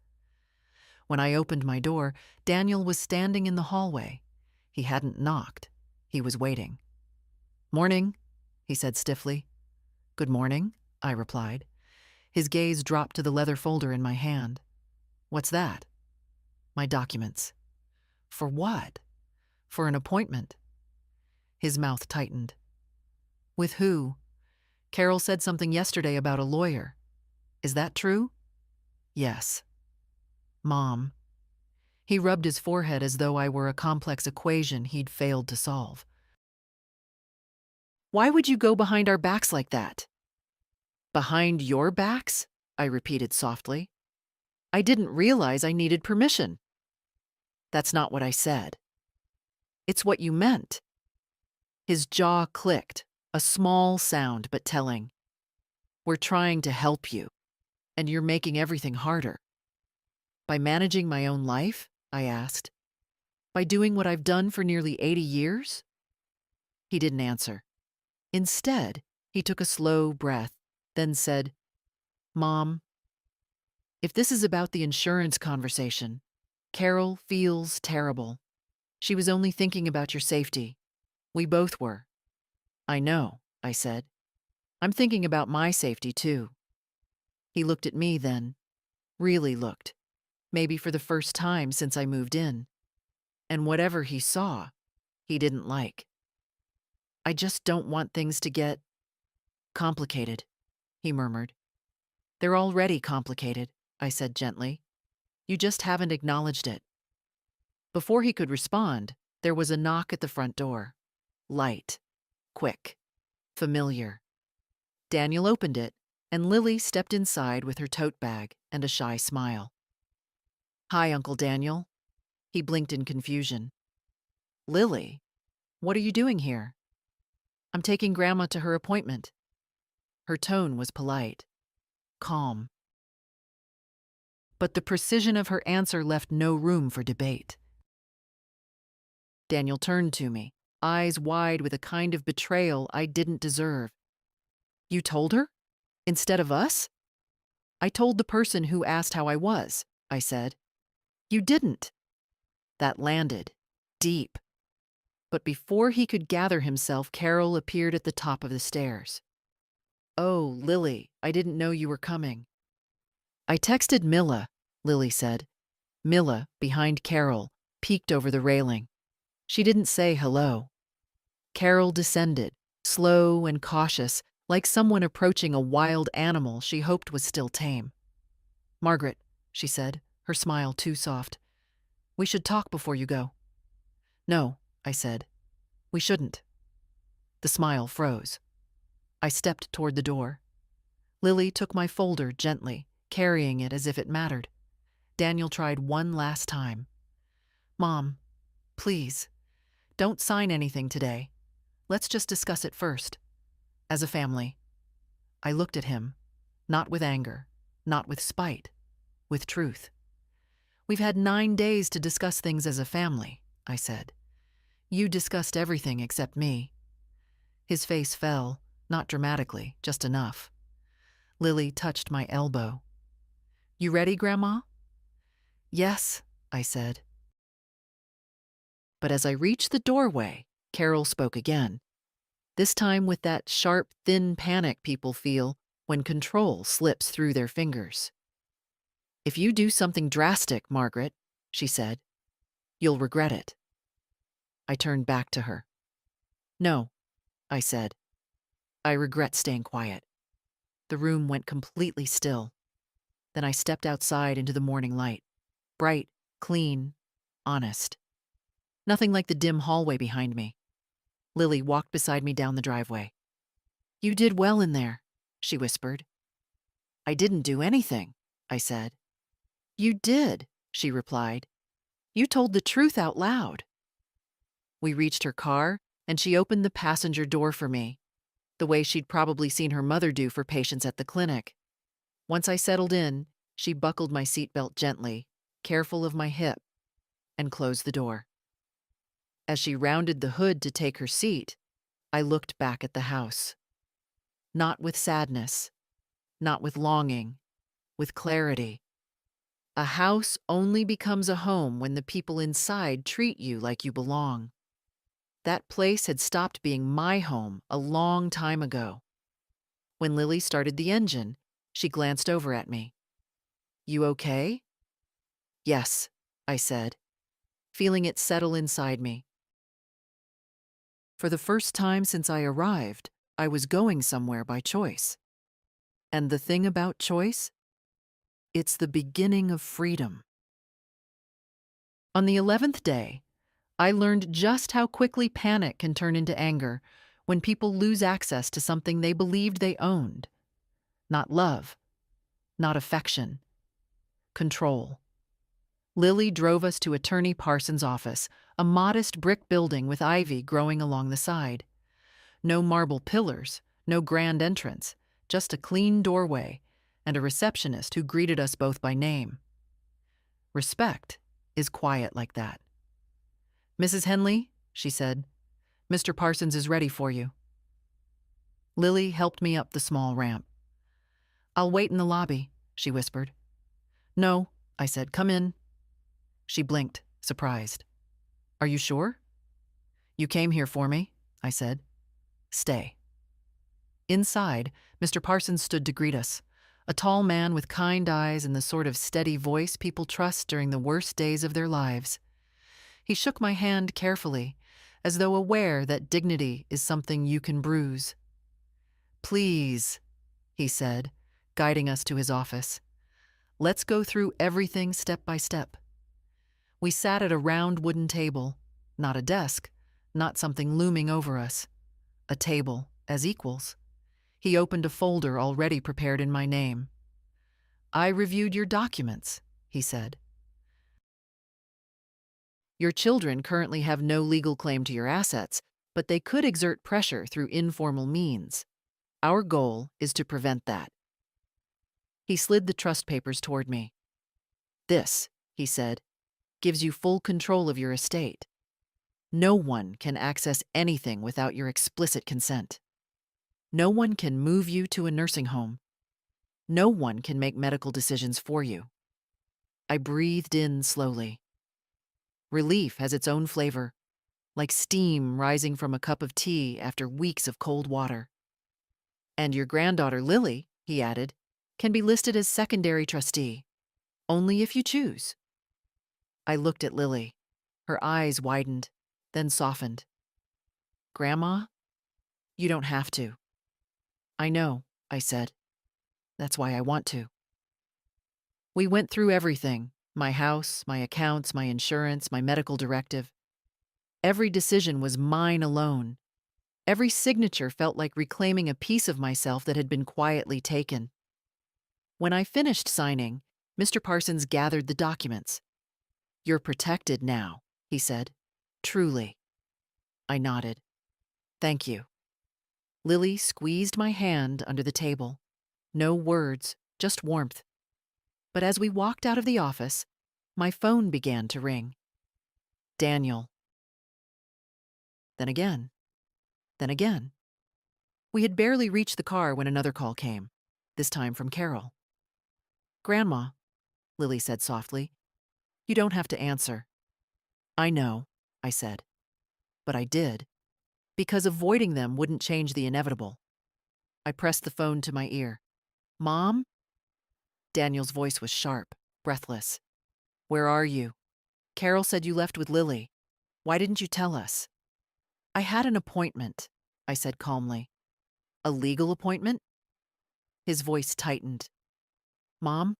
When I opened my door, Daniel was standing in the hallway. He hadn't knocked. He was waiting. "Morning," he said stiffly. "Good morning," I replied. His gaze dropped to the leather folder in my hand. "What's that?" "My documents." "For what?" "For an appointment." His mouth tightened. "With who?" "Carol said something yesterday about a lawyer. Is that true?" "Yes." "Mom." He rubbed his forehead as though I were a complex equation he'd failed to solve. "Why would you go behind our backs like that?" "Behind your backs?" I repeated softly. "I didn't realize I needed permission." "That's not what I said." "It's what you meant." His jaw clicked, a small sound but telling. "We're trying to help you, and you're making everything harder." "By managing my own life?" I asked. "By doing what I've done for nearly 80 years?" He didn't answer. Instead, he took a slow breath, then said, "Mom, if this is about the insurance conversation, Carol feels terrible. She was only thinking about your safety. We both were." "I know," I said. "I'm thinking about my safety, too." He looked at me then, really looked, maybe for the first time since I moved in. And whatever he saw, he didn't like. "I just don't want things to get complicated," he murmured. "They're already complicated," I said gently. "You just haven't acknowledged it." Before he could respond, there was a knock at the front door. Light, quick, familiar. Daniel opened it, and Lily stepped inside with her tote bag and a shy smile. "Hi, Uncle Daniel." He blinked in confusion. "Lily, what are you doing here?" "I'm taking Grandma to her appointment." Her tone was polite, calm. But the precision of her answer left no room for debate. Daniel turned to me, eyes wide with a kind of betrayal I didn't deserve. "You told her? Instead of us?" "I told the person who asked how I was," I said. "You didn't." That landed, deep. But before he could gather himself, Carol appeared at the top of the stairs. "Oh, Lily, I didn't know you were coming." "I texted Milla," Lily said. Milla, behind Carol, peeked over the railing. She didn't say hello. Carol descended, slow and cautious, like someone approaching a wild animal she hoped was still tame. "Margaret," she said, her smile too soft. We should talk before you go. No, I said. We shouldn't. The smile froze. I stepped toward the door. Lily took my folder gently, carrying it as if it mattered. Daniel tried one last time. Mom, please, don't sign anything today. Let's just discuss it first. As a family. I looked at him, not with anger, not with spite, with truth. We've had 9 days to discuss things as a family, I said. You discussed everything except me. His face fell, not dramatically, just enough. Lily touched my elbow. You ready, Grandma? Yes, I said. But as I reached the doorway, Carol spoke again, this time with that sharp, thin panic people feel when control slips through their fingers. If you do something drastic, Margaret, she said, you'll regret it. I turned back to her. No, I said. I regret staying quiet. The room went completely still. Then I stepped outside into the morning light. Bright, clean, honest. Nothing like the dim hallway behind me. Lily walked beside me down the driveway. You did well in there, she whispered. I didn't do anything, I said. You did, she replied. You told the truth out loud. We reached her car, and she opened the passenger door for me, the way she'd probably seen her mother do for patients at the clinic. Once I settled in, she buckled my seatbelt gently, careful of my hip, and closed the door. As she rounded the hood to take her seat, I looked back at the house. Not with sadness, not with longing, with clarity. A house only becomes a home when the people inside treat you like you belong. That place had stopped being my home a long time ago. When Lily started the engine, she glanced over at me. You okay? Yes, I said, feeling it settle inside me. For the first time since I arrived, I was going somewhere by choice. And the thing about choice? It's the beginning of freedom. On the 11th day, I learned just how quickly panic can turn into anger when people lose access to something they believed they owned. Not love, not affection, control. Lily drove us to Attorney Parsons' office, a modest brick building with ivy growing along the side. No marble pillars, no grand entrance, just a clean doorway and a receptionist who greeted us both by name. Respect is quiet like that. Mrs. Henley, she said, Mr. Parsons is ready for you. Lily helped me up the small ramp. I'll wait in the lobby, she whispered. No, I said, come in. She blinked, surprised. Are you sure? You came here for me, I said. Stay. Inside, Mr. Parsons stood to greet us, a tall man with kind eyes and the sort of steady voice people trust during the worst days of their lives. He shook my hand carefully, as though aware that dignity is something you can bruise. Please, he said, guiding us to his office. Let's go through everything step by step. We sat at a round wooden table, not a desk, not something looming over us. A table, as equals. He opened a folder already prepared in my name. I reviewed your documents, he said. Your children currently have no legal claim to your assets, but they could exert pressure through informal means. Our goal is to prevent that. He slid the trust papers toward me. This, he said, gives you full control of your estate. No one can access anything without your explicit consent. No one can move you to a nursing home. No one can make medical decisions for you. I breathed in slowly. Relief has its own flavor, like steam rising from a cup of tea after weeks of cold water. And your granddaughter Lily, he added, can be listed as secondary trustee, only if you choose. I looked at Lily. Her eyes widened, then softened. Grandma, you don't have to. I know, I said. That's why I want to. We went through everything, My house, my accounts, my insurance, my medical directive. Every decision was mine alone. Every signature felt like reclaiming a piece of myself that had been quietly taken. When I finished signing, Mr. Parsons gathered the documents. "You're protected now," he said. "Truly." I nodded. "Thank you." Lily squeezed my hand under the table. No words, just warmth. But as we walked out of the office, my phone began to ring. Daniel. Then again. Then again. We had barely reached the car when another call came, this time from Carol. "Grandma," Lily said softly, "you don't have to answer." "I know," I said. But I did, because avoiding them wouldn't change the inevitable. I pressed the phone to my ear. "Mom?" Daniel's voice was sharp, breathless. "Where are you? Carol said you left with Lily. Why didn't you tell us?" "I had an appointment," I said calmly. "A legal appointment?" His voice tightened. "Mom,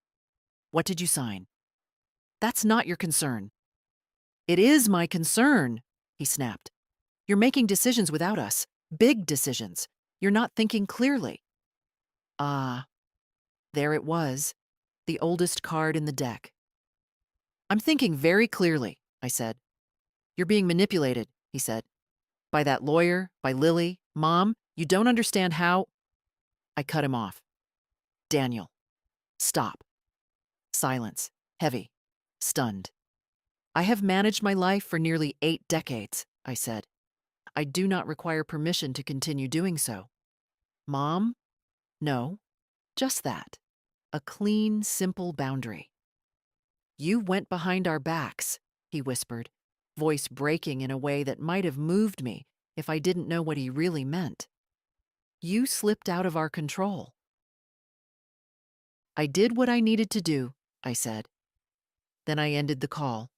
what did you sign?" "That's not your concern." "It is my concern," he snapped. "You're making decisions without us. Big decisions. You're not thinking clearly." Ah, there it was, the oldest card in the deck. "I'm thinking very clearly," I said. "You're being manipulated," he said. "By that lawyer, by Lily. Mom, you don't understand how—" I cut him off. "Daniel, stop." Silence, heavy, stunned. "I have managed my life for nearly 8 decades," I said. "I do not require permission to continue doing so." "Mom?" "No, just that. A clean, simple boundary." "You went behind our backs," he whispered, voice breaking in a way that might have moved me if I didn't know what he really meant. "You slipped out of our control." "I did what I needed to do," I said. Then I ended the call.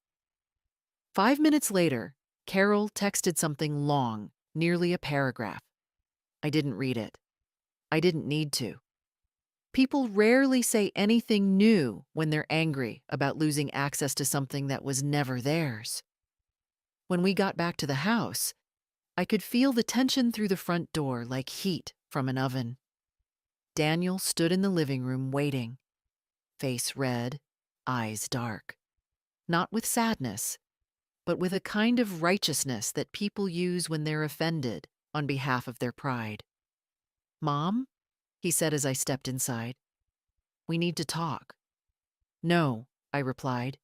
5 minutes later, Carol texted something long, nearly a paragraph. I didn't read it. I didn't need to. People rarely say anything new when they're angry about losing access to something that was never theirs. When we got back to the house, I could feel the tension through the front door like heat from an oven. Daniel stood in the living room waiting, face red, eyes dark. Not with sadness, but with a kind of righteousness that people use when they're offended on behalf of their pride. "Mom?" he said as I stepped inside. "We need to talk." "No," I replied.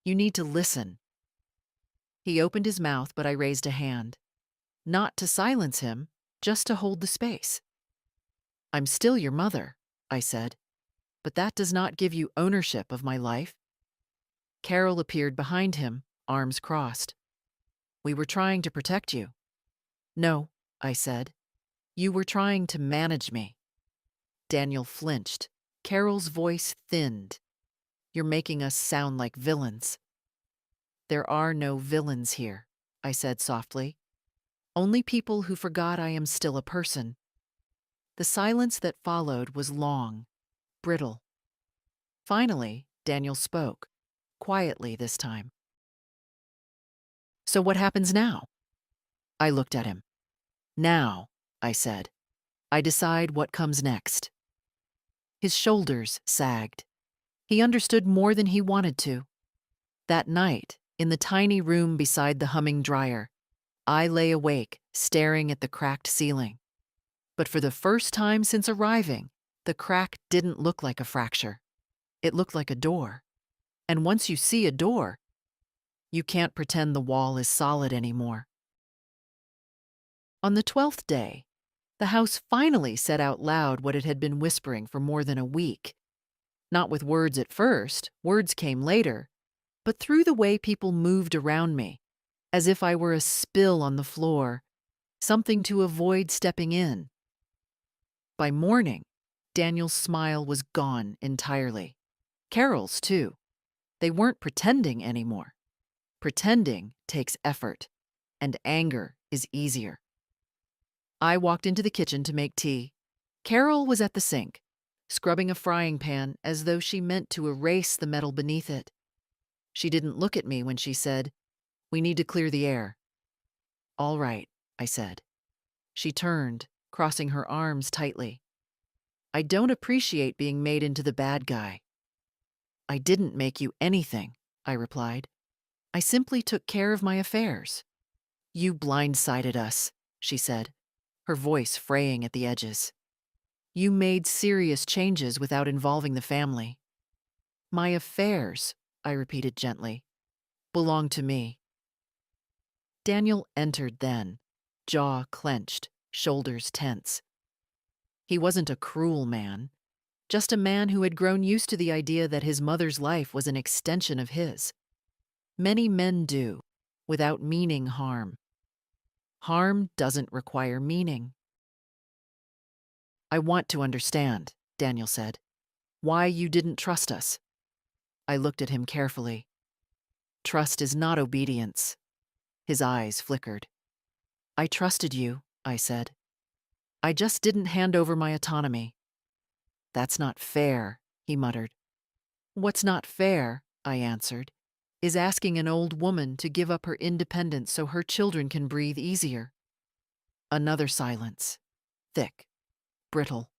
"You need to listen." He opened his mouth, but I raised a hand. Not to silence him, just to hold the space. "I'm still your mother," I said, "but that does not give you ownership of my life." Carol appeared behind him, arms crossed. "We were trying to protect you." "No," I said. "You were trying to manage me." Daniel flinched. Carol's voice thinned. "You're making us sound like villains." "There are no villains here," I said softly. "Only people who forgot I am still a person." The silence that followed was long, brittle. Finally, Daniel spoke, quietly this time. "So what happens now?" I looked at him. "Now," I said, "I decide what comes next." His shoulders sagged. He understood more than he wanted to. That night, in the tiny room beside the humming dryer, I lay awake, staring at the cracked ceiling. But for the first time since arriving, the crack didn't look like a fracture. It looked like a door. And once you see a door, you can't pretend the wall is solid anymore. On the 12th day, the house finally said out loud what it had been whispering for more than a week. Not with words at first, words came later, but through the way people moved around me, as if I were a spill on the floor, something to avoid stepping in. By morning, Daniel's smile was gone entirely. Carol's, too. They weren't pretending anymore. Pretending takes effort, and anger is easier. I walked into the kitchen to make tea. Carol was at the sink, scrubbing a frying pan as though she meant to erase the metal beneath it. She didn't look at me when she said, "We need to clear the air." "All right," I said. She turned, crossing her arms tightly. "I don't appreciate being made into the bad guy." "I didn't make you anything," I replied. "I simply took care of my affairs." "You blindsided us," she said, her voice fraying at the edges. "You made serious changes without involving the family." "My affairs," I repeated gently, "belong to me." Daniel entered then, jaw clenched, shoulders tense. He wasn't a cruel man, just a man who had grown used to the idea that his mother's life was an extension of his. Many men do, without meaning harm. Harm doesn't require meaning. "I want to understand," Daniel said, "why you didn't trust us." I looked at him carefully. "Trust is not obedience." His eyes flickered. "I trusted you," I said. "I just didn't hand over my autonomy." "That's not fair," he muttered. "What's not fair," I answered, "is asking an old woman to give up her independence so her children can breathe easier." Another silence, thick, brittle.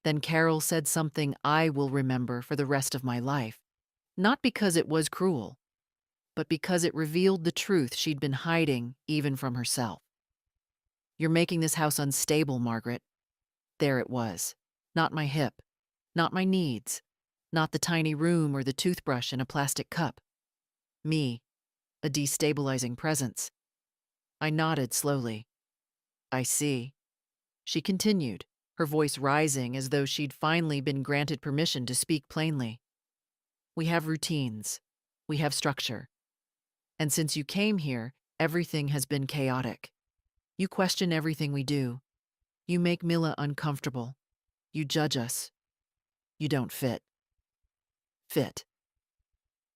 Then Carol said something I will remember for the rest of my life, not because it was cruel, but because it revealed the truth she'd been hiding even from herself. "You're making this house unstable, Margaret." There it was. Not my hip, not my needs, not the tiny room or the toothbrush in a plastic cup. Me, a destabilizing presence. I nodded slowly. "I see." She continued, her voice rising as though she'd finally been granted permission to speak plainly. "We have routines. We have structure. And since you came here, everything has been chaotic. You question everything we do. You make Mila uncomfortable. You judge us. You don't fit." Fit.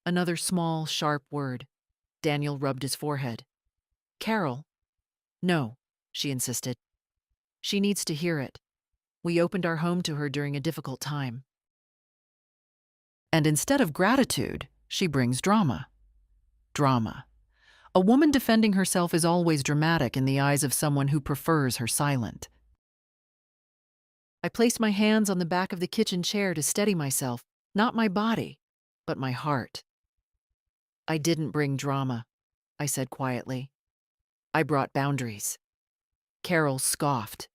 Another small, sharp word. Daniel rubbed his forehead. "Carol." "No," she insisted. "She needs to hear it. We opened our home to her during a difficult time." And instead of gratitude, she brings drama. Drama. A woman defending herself is always dramatic in the eyes of someone who prefers her silent. I placed my hands on the back of the kitchen chair to steady myself, not my body, but my heart. "I didn't bring drama," I said quietly. "I brought boundaries." Carol scoffed.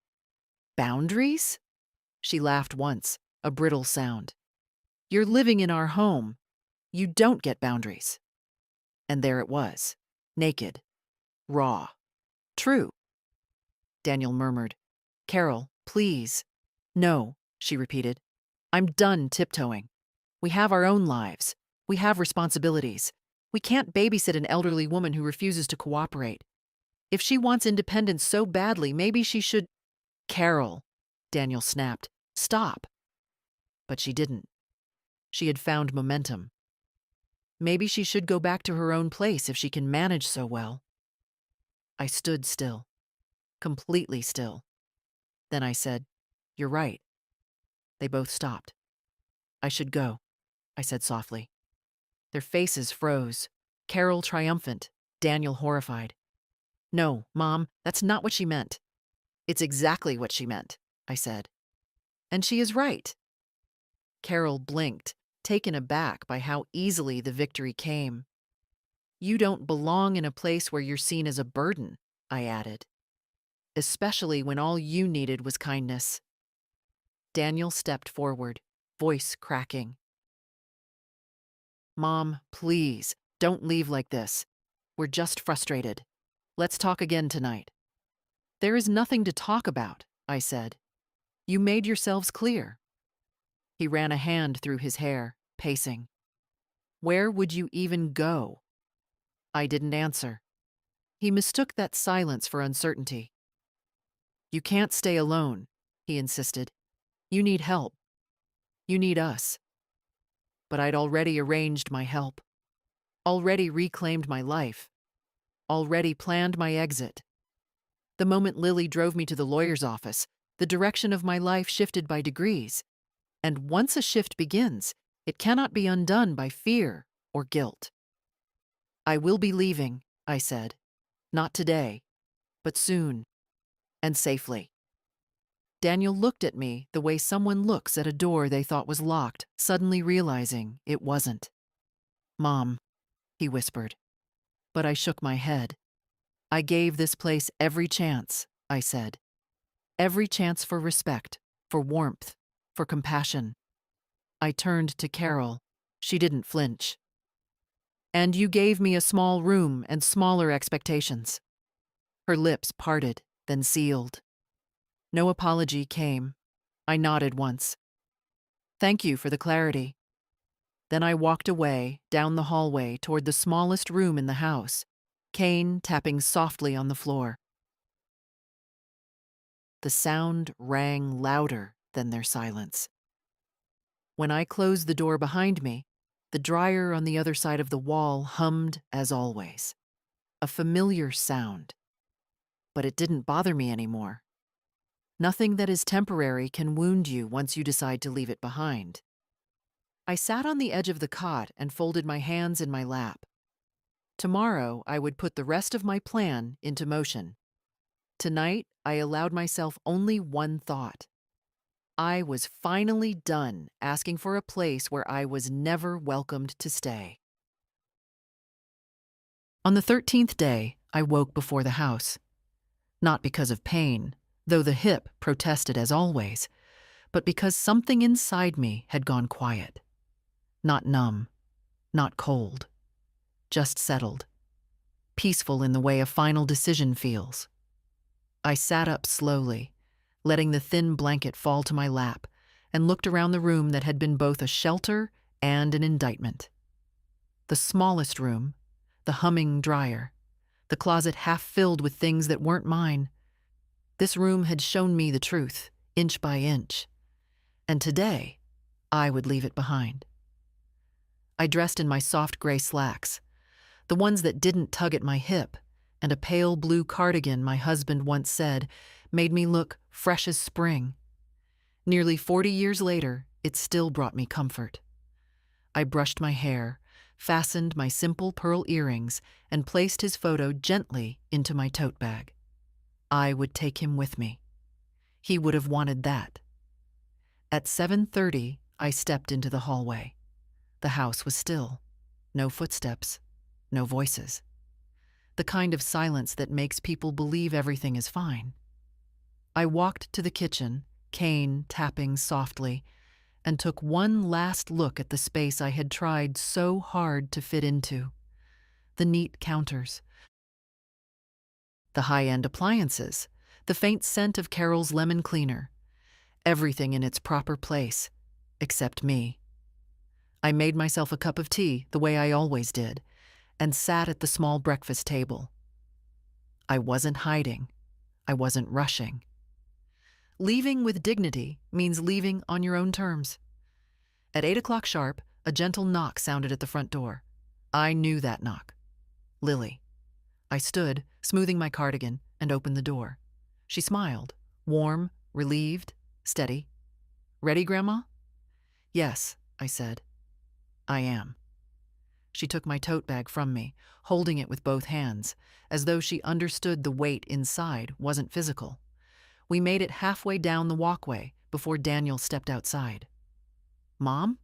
"Boundaries?" She laughed once, a brittle sound. "You're living in our home. You don't get boundaries." And there it was, naked, raw, true. Daniel murmured, "Carol, please." "No," she repeated. "I'm done tiptoeing. We have our own lives. We have responsibilities. We can't babysit an elderly woman who refuses to cooperate. If she wants independence so badly, maybe she should—" "Carol," Daniel snapped, "stop." But she didn't. She had found momentum. Maybe she should go back to her own place if she can manage so well. I stood still, completely still. Then I said, "You're right." They both stopped. "I should go," I said softly. Their faces froze, Carol triumphant, Daniel horrified. "No, Mom, that's not what she meant." "It's exactly what she meant," I said. "And she is right." Carol blinked, taken aback by how easily the victory came. "You don't belong in a place where you're seen as a burden," I added. "Especially when all you needed was kindness." Daniel stepped forward, voice cracking. "Mom, please, don't leave like this. We're just frustrated. Let's talk again tonight." "There is nothing to talk about," I said. "You made yourselves clear." He ran a hand through his hair, pacing. "Where would you even go?" I didn't answer. He mistook that silence for uncertainty. "You can't stay alone," he insisted. "You need help. You need us." But I'd already arranged my help, already reclaimed my life, already planned my exit. The moment Lily drove me to the lawyer's office, the direction of my life shifted by degrees. And once a shift begins, it cannot be undone by fear or guilt. "I will be leaving," I said. "Not today, but soon, and safely." Daniel looked at me the way someone looks at a door they thought was locked, suddenly realizing it wasn't. "Mom," he whispered. But I shook my head. "I gave this place every chance," I said. "Every chance for respect, for warmth, for compassion." I turned to Carol. She didn't flinch. "And you gave me a small room and smaller expectations." Her lips parted, then sealed. No apology came. I nodded once. "Thank you for the clarity." Then I walked away, down the hallway toward the smallest room in the house, Kane tapping softly on the floor. The sound rang louder than their silence. When I closed the door behind me, the dryer on the other side of the wall hummed as always. A familiar sound. But it didn't bother me anymore. Nothing that is temporary can wound you once you decide to leave it behind. I sat on the edge of the cot and folded my hands in my lap. Tomorrow, I would put the rest of my plan into motion. Tonight, I allowed myself only one thought. I was finally done asking for a place where I was never welcomed to stay. On the 13th day, I woke before the house. Not because of pain, though the hip protested as always, but because something inside me had gone quiet. Not numb, not cold, just settled. Peaceful in the way a final decision feels. I sat up slowly, letting the thin blanket fall to my lap, and looked around the room that had been both a shelter and an indictment. The smallest room, the humming dryer, the closet half filled with things that weren't mine. This room had shown me the truth, inch by inch. And today, I would leave it behind. I dressed in my soft gray slacks, the ones that didn't tug at my hip, and a pale blue cardigan my husband once said made me look fresh as spring. Nearly 40 years later, it still brought me comfort. I brushed my hair, fastened my simple pearl earrings, and placed his photo gently into my tote bag. I would take him with me. He would have wanted that. At 7:30, I stepped into the hallway. The house was still. No footsteps, no voices. The kind of silence that makes people believe everything is fine. I walked to the kitchen, Kane tapping softly, and took one last look at the space I had tried so hard to fit into. The neat counters, the high-end appliances, the faint scent of Carol's lemon cleaner. Everything in its proper place, except me. I made myself a cup of tea the way I always did, and sat at the small breakfast table. I wasn't hiding. I wasn't rushing. Leaving with dignity means leaving on your own terms. At 8 o'clock sharp, a gentle knock sounded at the front door. I knew that knock. Lily. I stood, smoothing my cardigan, and opened the door. She smiled, warm, relieved, steady. "Ready, Grandma?" "Yes," I said. "I am." She took my tote bag from me, holding it with both hands, as though she understood the weight inside wasn't physical. We made it halfway down the walkway before Daniel stepped outside. "Mom?"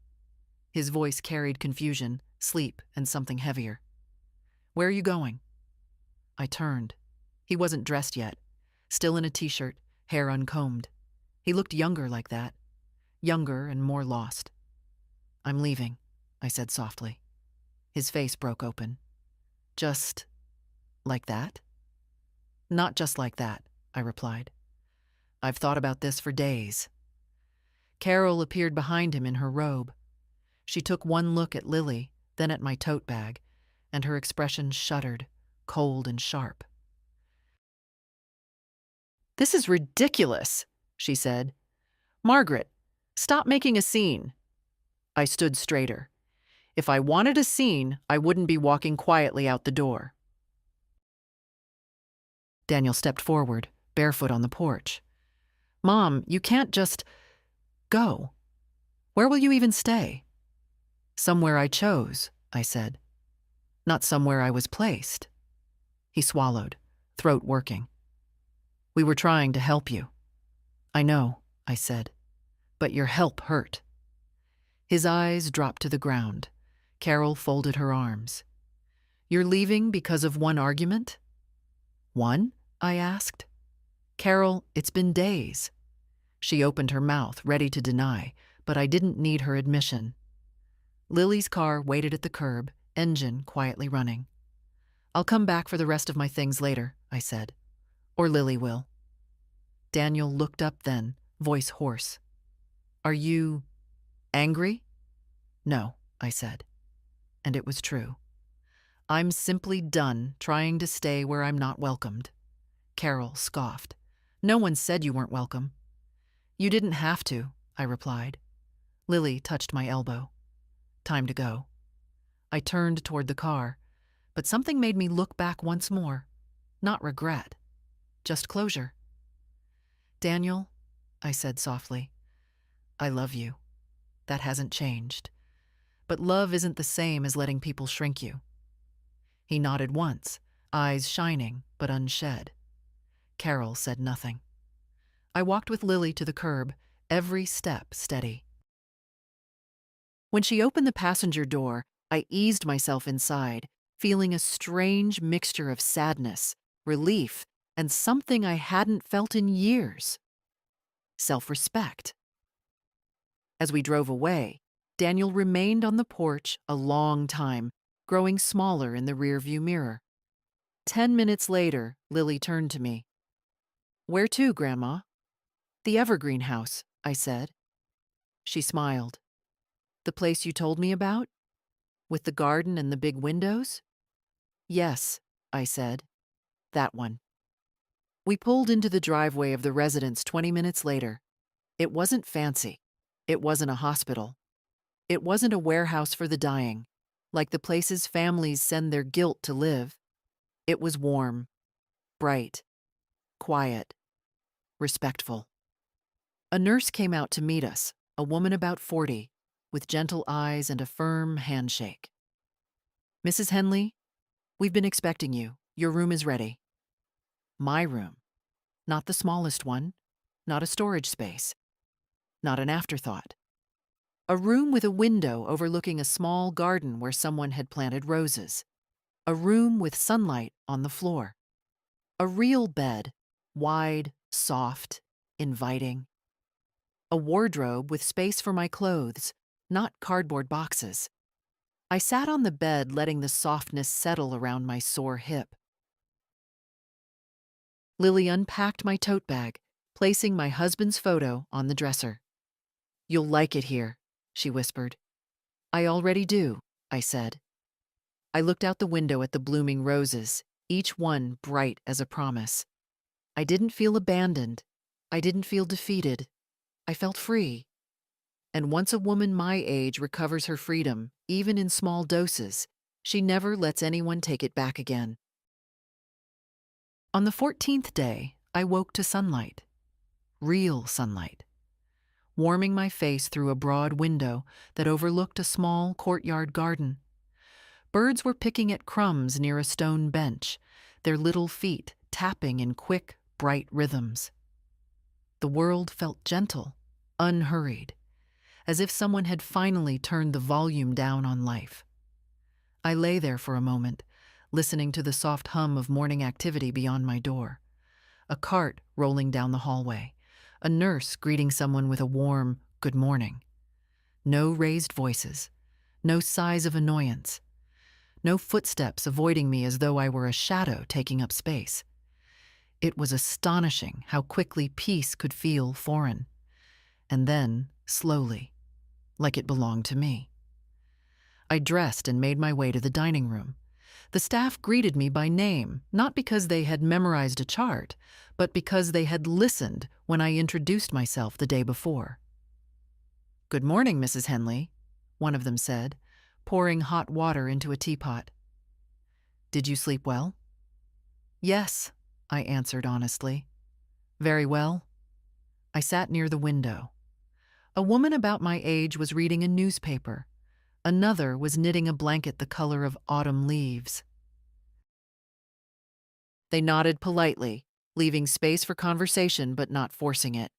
His voice carried confusion, sleep, and something heavier. "Where are you going?" I turned. He wasn't dressed yet, still in a t-shirt, hair uncombed. He looked younger like that, younger and more lost. "I'm leaving," I said softly. His face broke open. "Just like that?" "Not just like that," I replied. "I've thought about this for days." Carol appeared behind him in her robe. She took one look at Lily, then at my tote bag, and her expression shuddered, cold and sharp. "This is ridiculous," she said. "Margaret, stop making a scene." I stood straighter. If I wanted a scene, I wouldn't be walking quietly out the door. Daniel stepped forward, barefoot on the porch. "Mom, you can't just go. Where will you even stay?" "Somewhere I chose," I said. Not somewhere I was placed. He swallowed, throat working. We were trying to help you. I know, I said, but your help hurt. His eyes dropped to the ground. Carol folded her arms. You're leaving because of one argument? One? I asked. Carol, it's been days. She opened her mouth, ready to deny, but I didn't need her admission. Lily's car waited at the curb, engine quietly running. I'll come back for the rest of my things later, I said. Or Lily will. Daniel looked up then, voice hoarse. Are you angry? No, I said. And it was true. I'm simply done trying to stay where I'm not welcomed. Carol scoffed. No one said you weren't welcome. You didn't have to, I replied. Lily touched my elbow. Time to go. I turned toward the car, but something made me look back once more. Not regret, just closure. Daniel, I said softly, I love you. That hasn't changed. But love isn't the same as letting people shrink you. He nodded once, eyes shining but unshed. Carol said nothing. I walked with Lily to the curb, every step steady. When she opened the passenger door, I eased myself inside, feeling a strange mixture of sadness, relief, and something I hadn't felt in years. Self-respect. As we drove away, Daniel remained on the porch a long time, growing smaller in the rearview mirror. 10 minutes later, Lily turned to me. Where to, Grandma? The Evergreen House, I said. She smiled. The place you told me about? With the garden and the big windows? Yes, I said. That one. We pulled into the driveway of the residence 20 minutes later. It wasn't fancy. It wasn't a hospital. It wasn't a warehouse for the dying, like the places families send their guilt to live. It was warm, bright, quiet, respectful. A nurse came out to meet us, a woman about 40, with gentle eyes and a firm handshake. Mrs. Henley, we've been expecting you. Your room is ready. My room. Not the smallest one. Not a storage space. Not an afterthought. A room with a window overlooking a small garden where someone had planted roses. A room with sunlight on the floor. A real bed, wide, soft, inviting. A wardrobe with space for my clothes, not cardboard boxes. I sat on the bed, letting the softness settle around my sore hip. Lily unpacked my tote bag, placing my husband's photo on the dresser. You'll like it here, she whispered. I already do, I said. I looked out the window at the blooming roses, each one bright as a promise. I didn't feel abandoned. I didn't feel defeated. I felt free. And once a woman my age recovers her freedom, even in small doses, she never lets anyone take it back again. On the 14th day, I woke to sunlight. Real sunlight. Warming my face through a broad window that overlooked a small courtyard garden. Birds were picking at crumbs near a stone bench, their little feet tapping in quick, bright rhythms. The world felt gentle, unhurried, as if someone had finally turned the volume down on life. I lay there for a moment, listening to the soft hum of morning activity beyond my door. A cart rolling down the hallway, a nurse greeting someone with a warm good morning. No raised voices, no sighs of annoyance, no footsteps avoiding me as though I were a shadow taking up space. It was astonishing how quickly peace could feel foreign, and then, slowly, like it belonged to me. I dressed and made my way to the dining room. The staff greeted me by name, not because they had memorized a chart, but because they had listened when I introduced myself the day before. Good morning, Mrs. Henley, one of them said, pouring hot water into a teapot. Did you sleep well? Yes, I answered honestly. Very well. I sat near the window. A woman about my age was reading a newspaper. Another was knitting a blanket the color of autumn leaves. They nodded politely, leaving space for conversation but not forcing it.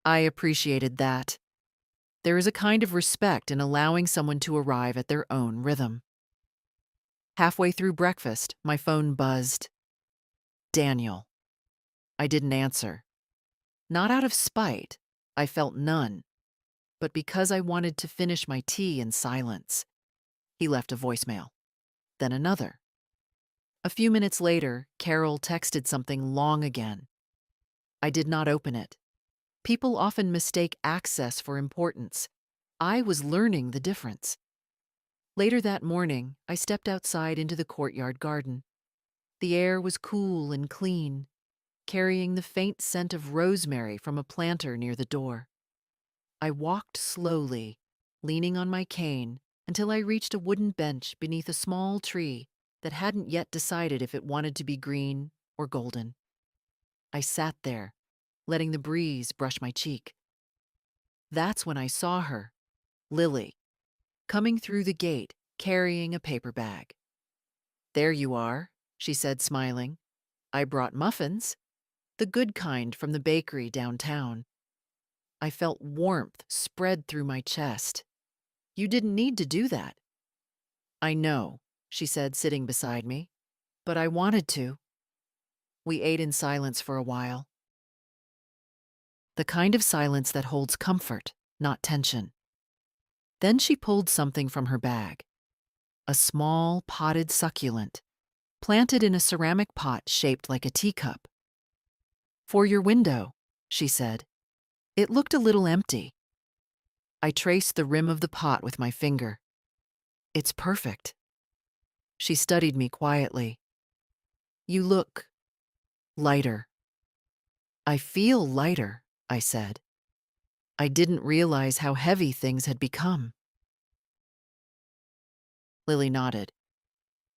I appreciated that. There is a kind of respect in allowing someone to arrive at their own rhythm. Halfway through breakfast, my phone buzzed. Daniel. I didn't answer. Not out of spite, I felt none, but because I wanted to finish my tea in silence. He left a voicemail. Then another. A few minutes later, Carol texted something long again. I did not open it. People often mistake access for importance. I was learning the difference. Later that morning, I stepped outside into the courtyard garden. The air was cool and clean, carrying the faint scent of rosemary from a planter near the door. I walked slowly, leaning on my cane, until I reached a wooden bench beneath a small tree that hadn't yet decided if it wanted to be green or golden. I sat there, letting the breeze brush my cheek. That's when I saw her, Lily, coming through the gate, carrying a paper bag. "There you are," she said, smiling. "I brought muffins, the good kind from the bakery downtown." I felt warmth spread through my chest. "You didn't need to do that." "I know," she said, sitting beside me, "but I wanted to." We ate in silence for a while. The kind of silence that holds comfort, not tension. Then she pulled something from her bag. A small potted succulent, planted in a ceramic pot shaped like a teacup. "For your window," she said. It looked a little empty. I traced the rim of the pot with my finger. "It's perfect." She studied me quietly. "You look lighter." "I feel lighter," I said. I didn't realize how heavy things had become. Lily nodded.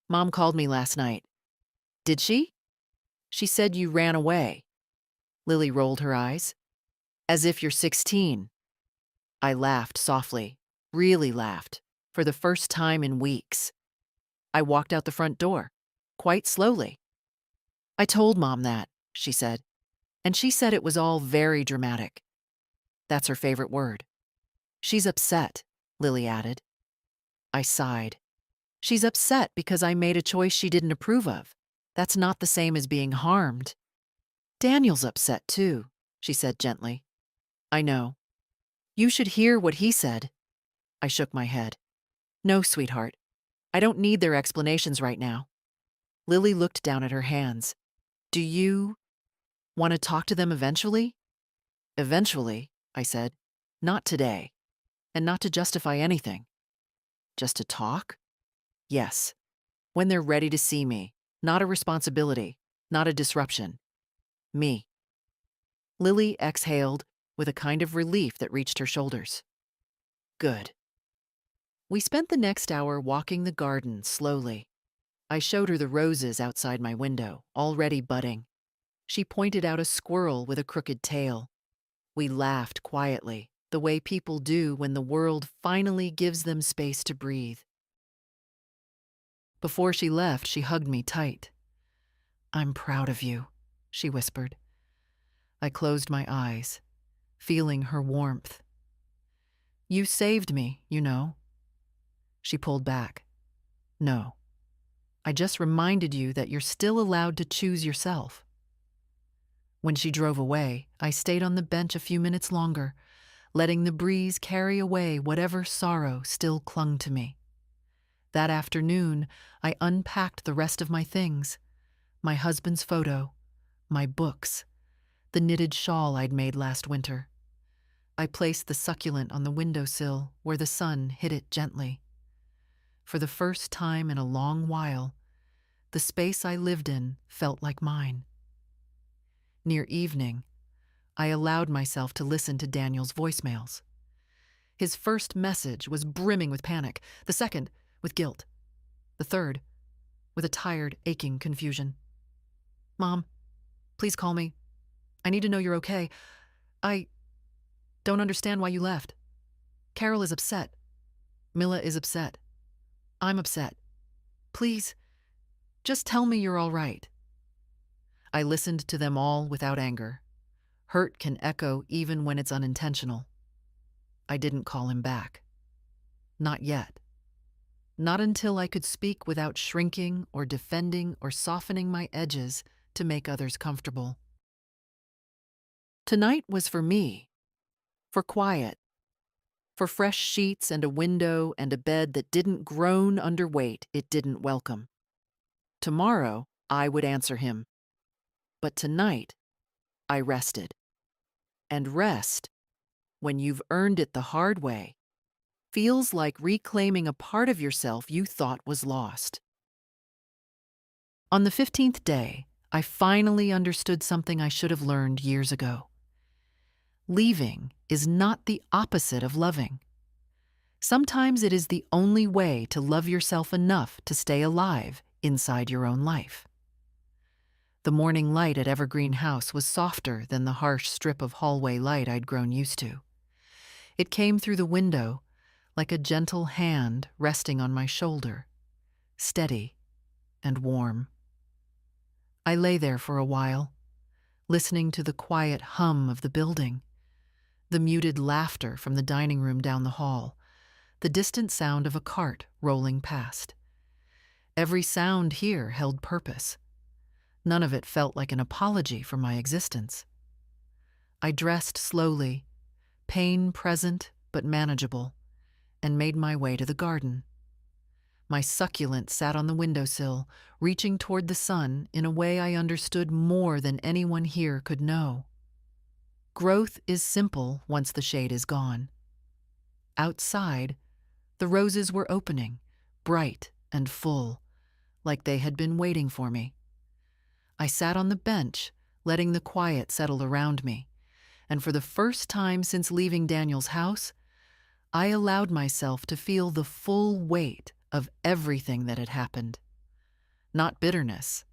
"Mom called me last night." "Did she?" "She said you ran away." Lily rolled her eyes. "As if you're 16. I laughed softly, really laughed, for the first time in weeks. I walked out the front door, quite slowly. "I told Mom that," she said, "and she said it was all very dramatic." That's her favorite word. "She's upset," Lily added. I sighed. "She's upset because I made a choice she didn't approve of. That's not the same as being harmed." "Daniel's upset too," she said gently. "I know. You should hear what he said." I shook my head. "No, sweetheart. I don't need their explanations right now." Lily looked down at her hands. "Do you want to talk to them eventually?" "Eventually," I said. "Not today. And not to justify anything. Just to talk?" "Yes. When they're ready to see me. Not a responsibility. Not a disruption. Me." Lily exhaled with a kind of relief that reached her shoulders. "Good." We spent the next hour walking the garden slowly. I showed her the roses outside my window, already budding. She pointed out a squirrel with a crooked tail. We laughed quietly, the way people do when the world finally gives them space to breathe. Before she left, she hugged me tight. "I'm proud of you," she whispered. I closed my eyes, feeling her warmth. "You saved me, you know." She pulled back. "No. I just reminded you that you're still allowed to choose yourself." When she drove away, I stayed on the bench a few minutes longer, letting the breeze carry away whatever sorrow still clung to me. That afternoon, I unpacked the rest of my things: my husband's photo, my books, the knitted shawl I'd made last winter. I placed the succulent on the windowsill where the sun hit it gently. For the first time in a long while, the space I lived in felt like mine. Near evening, I allowed myself to listen to Daniel's voicemails. His first message was brimming with panic, the second with guilt, the third with a tired, aching confusion. "Mom, please call me. I need to know you're okay. I don't understand why you left. Carol is upset. Mila is upset. I'm upset. Please, just tell me you're all right. I listened to them all without anger. Hurt can echo even when it's unintentional. I didn't call him back. Not yet. Not until I could speak without shrinking or defending or softening my edges to make others comfortable. Tonight was for me, for quiet, for fresh sheets and a window and a bed that didn't groan under weight it didn't welcome. Tomorrow, I would answer him. But tonight, I rested. And rest, when you've earned it the hard way, feels like reclaiming a part of yourself you thought was lost. On the 15th day, I finally understood something I should have learned years ago. Leaving is not the opposite of loving. Sometimes it is the only way to love yourself enough to stay alive inside your own life. The morning light at Evergreen House was softer than the harsh strip of hallway light I'd grown used to. It came through the window like a gentle hand resting on my shoulder, steady and warm. I lay there for a while, listening to the quiet hum of the building, the muted laughter from the dining room down the hall, the distant sound of a cart rolling past. Every sound here held purpose. None of it felt like an apology for my existence. I dressed slowly, pain present but manageable, and made my way to the garden. My succulent sat on the windowsill, reaching toward the sun in a way I understood more than anyone here could know. Growth is simple once the shade is gone. Outside, the roses were opening, bright and full, like they had been waiting for me. I sat on the bench, letting the quiet settle around me, and for the first time since leaving Daniel's house, I allowed myself to feel the full weight of everything that had happened. Not bitterness,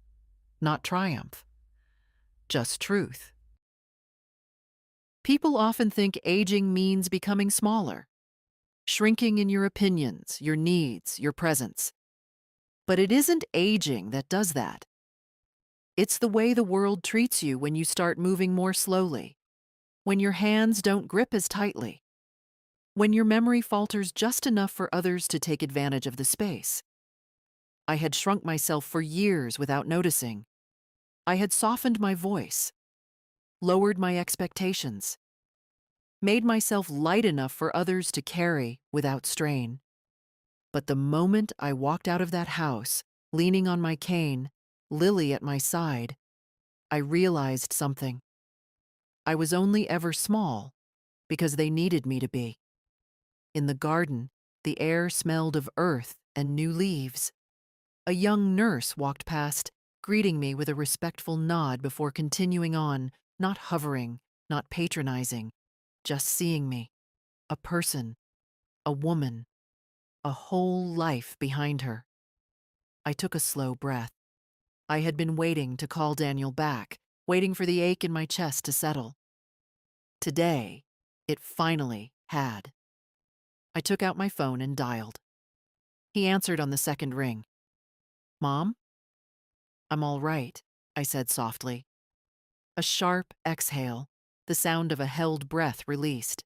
not triumph, just truth. People often think aging means becoming smaller, shrinking in your opinions, your needs, your presence. But it isn't aging that does that. It's the way the world treats you when you start moving more slowly, when your hands don't grip as tightly, when your memory falters just enough for others to take advantage of the space. I had shrunk myself for years without noticing. I had softened my voice, lowered my expectations, made myself light enough for others to carry without strain. But the moment I walked out of that house, leaning on my cane, Lily at my side, I realized something. I was only ever small because they needed me to be. In the garden, the air smelled of earth and new leaves. A young nurse walked past, greeting me with a respectful nod before continuing on, not hovering, not patronizing, just seeing me. A person, a woman, a whole life behind her. I took a slow breath. I had been waiting to call Daniel back, waiting for the ache in my chest to settle. Today, it finally had. I took out my phone and dialed. He answered on the second ring. "Mom?" "I'm all right," I said softly. A sharp exhale, the sound of a held breath released.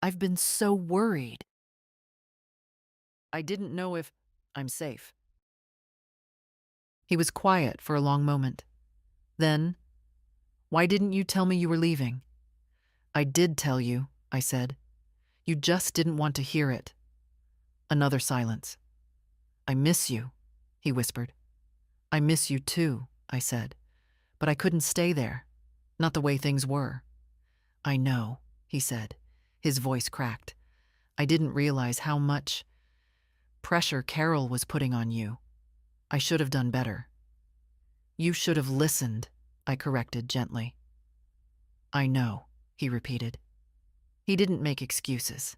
"I've been so worried. I didn't know if I'm safe." He was quiet for a long moment. Then, "Why didn't you tell me you were leaving?" "I did tell you," I said. "You just didn't want to hear it." Another silence. "I miss you," he whispered. "I miss you too," I said. "But I couldn't stay there. Not the way things were." "I know," he said. His voice cracked. "I didn't realize how much pressure Carol was putting on you. I should have done better." "You should have listened," I corrected gently. "I know," he repeated. He didn't make excuses.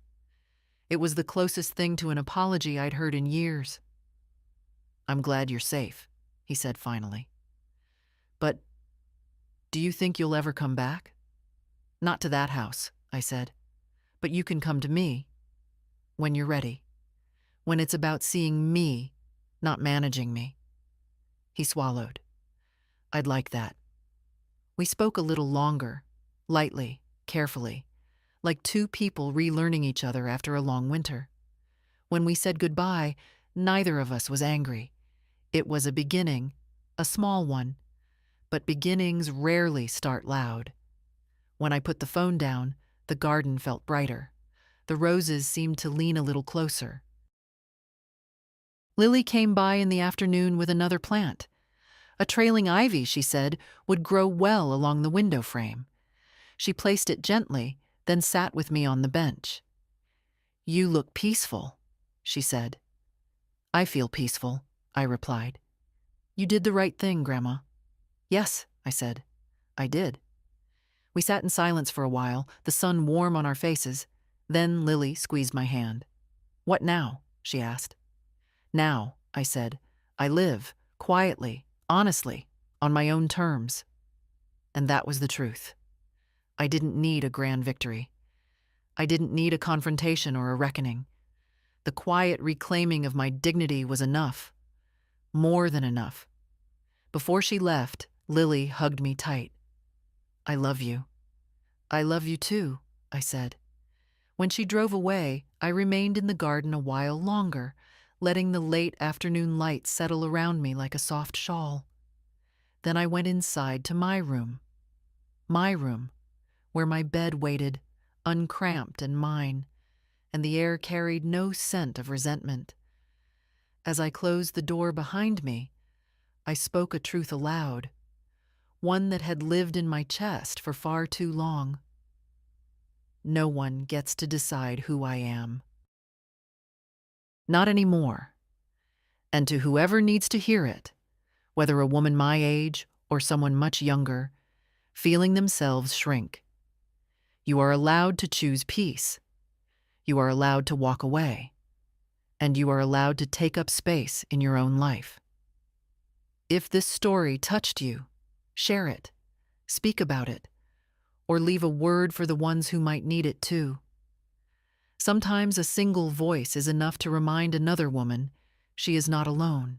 It was the closest thing to an apology I'd heard in years. "I'm glad you're safe," he said finally. "But do you think you'll ever come back?" "Not to that house," I said. "But you can come to me when you're ready." when it's about seeing me, not managing me. He swallowed. I'd like that. We spoke a little longer, lightly, carefully, like two people relearning each other after a long winter. When we said goodbye, neither of us was angry. It was a beginning, a small one, but beginnings rarely start loud. When I put the phone down, the garden felt brighter. The roses seemed to lean a little closer. Lily came by in the afternoon with another plant. A trailing ivy, she said, would grow well along the window frame. She placed it gently, then sat with me on the bench. "You look peaceful," she said. "I feel peaceful," I replied. "You did the right thing, Grandma." "Yes," I said. "I did." We sat in silence for a while, the sun warm on our faces. Then Lily squeezed my hand. "What now?" she asked. "Now," I said, "I live, quietly, honestly, on my own terms." And that was the truth. I didn't need a grand victory. I didn't need a confrontation or a reckoning. The quiet reclaiming of my dignity was enough. More than enough. Before she left, Lily hugged me tight. "I love you." "I love you too," I said. When she drove away, I remained in the garden a while longer, letting the late afternoon light settle around me like a soft shawl. Then I went inside to my room, where my bed waited, uncramped and mine, and the air carried no scent of resentment. As I closed the door behind me, I spoke a truth aloud, one that had lived in my chest for far too long. No one gets to decide who I am. Not anymore. And to whoever needs to hear it, whether a woman my age or someone much younger, feeling themselves shrink, you are allowed to choose peace. You are allowed to walk away. And you are allowed to take up space in your own life. If this story touched you, share it, speak about it, or leave a word for the ones who might need it too. Sometimes a single voice is enough to remind another woman she is not alone.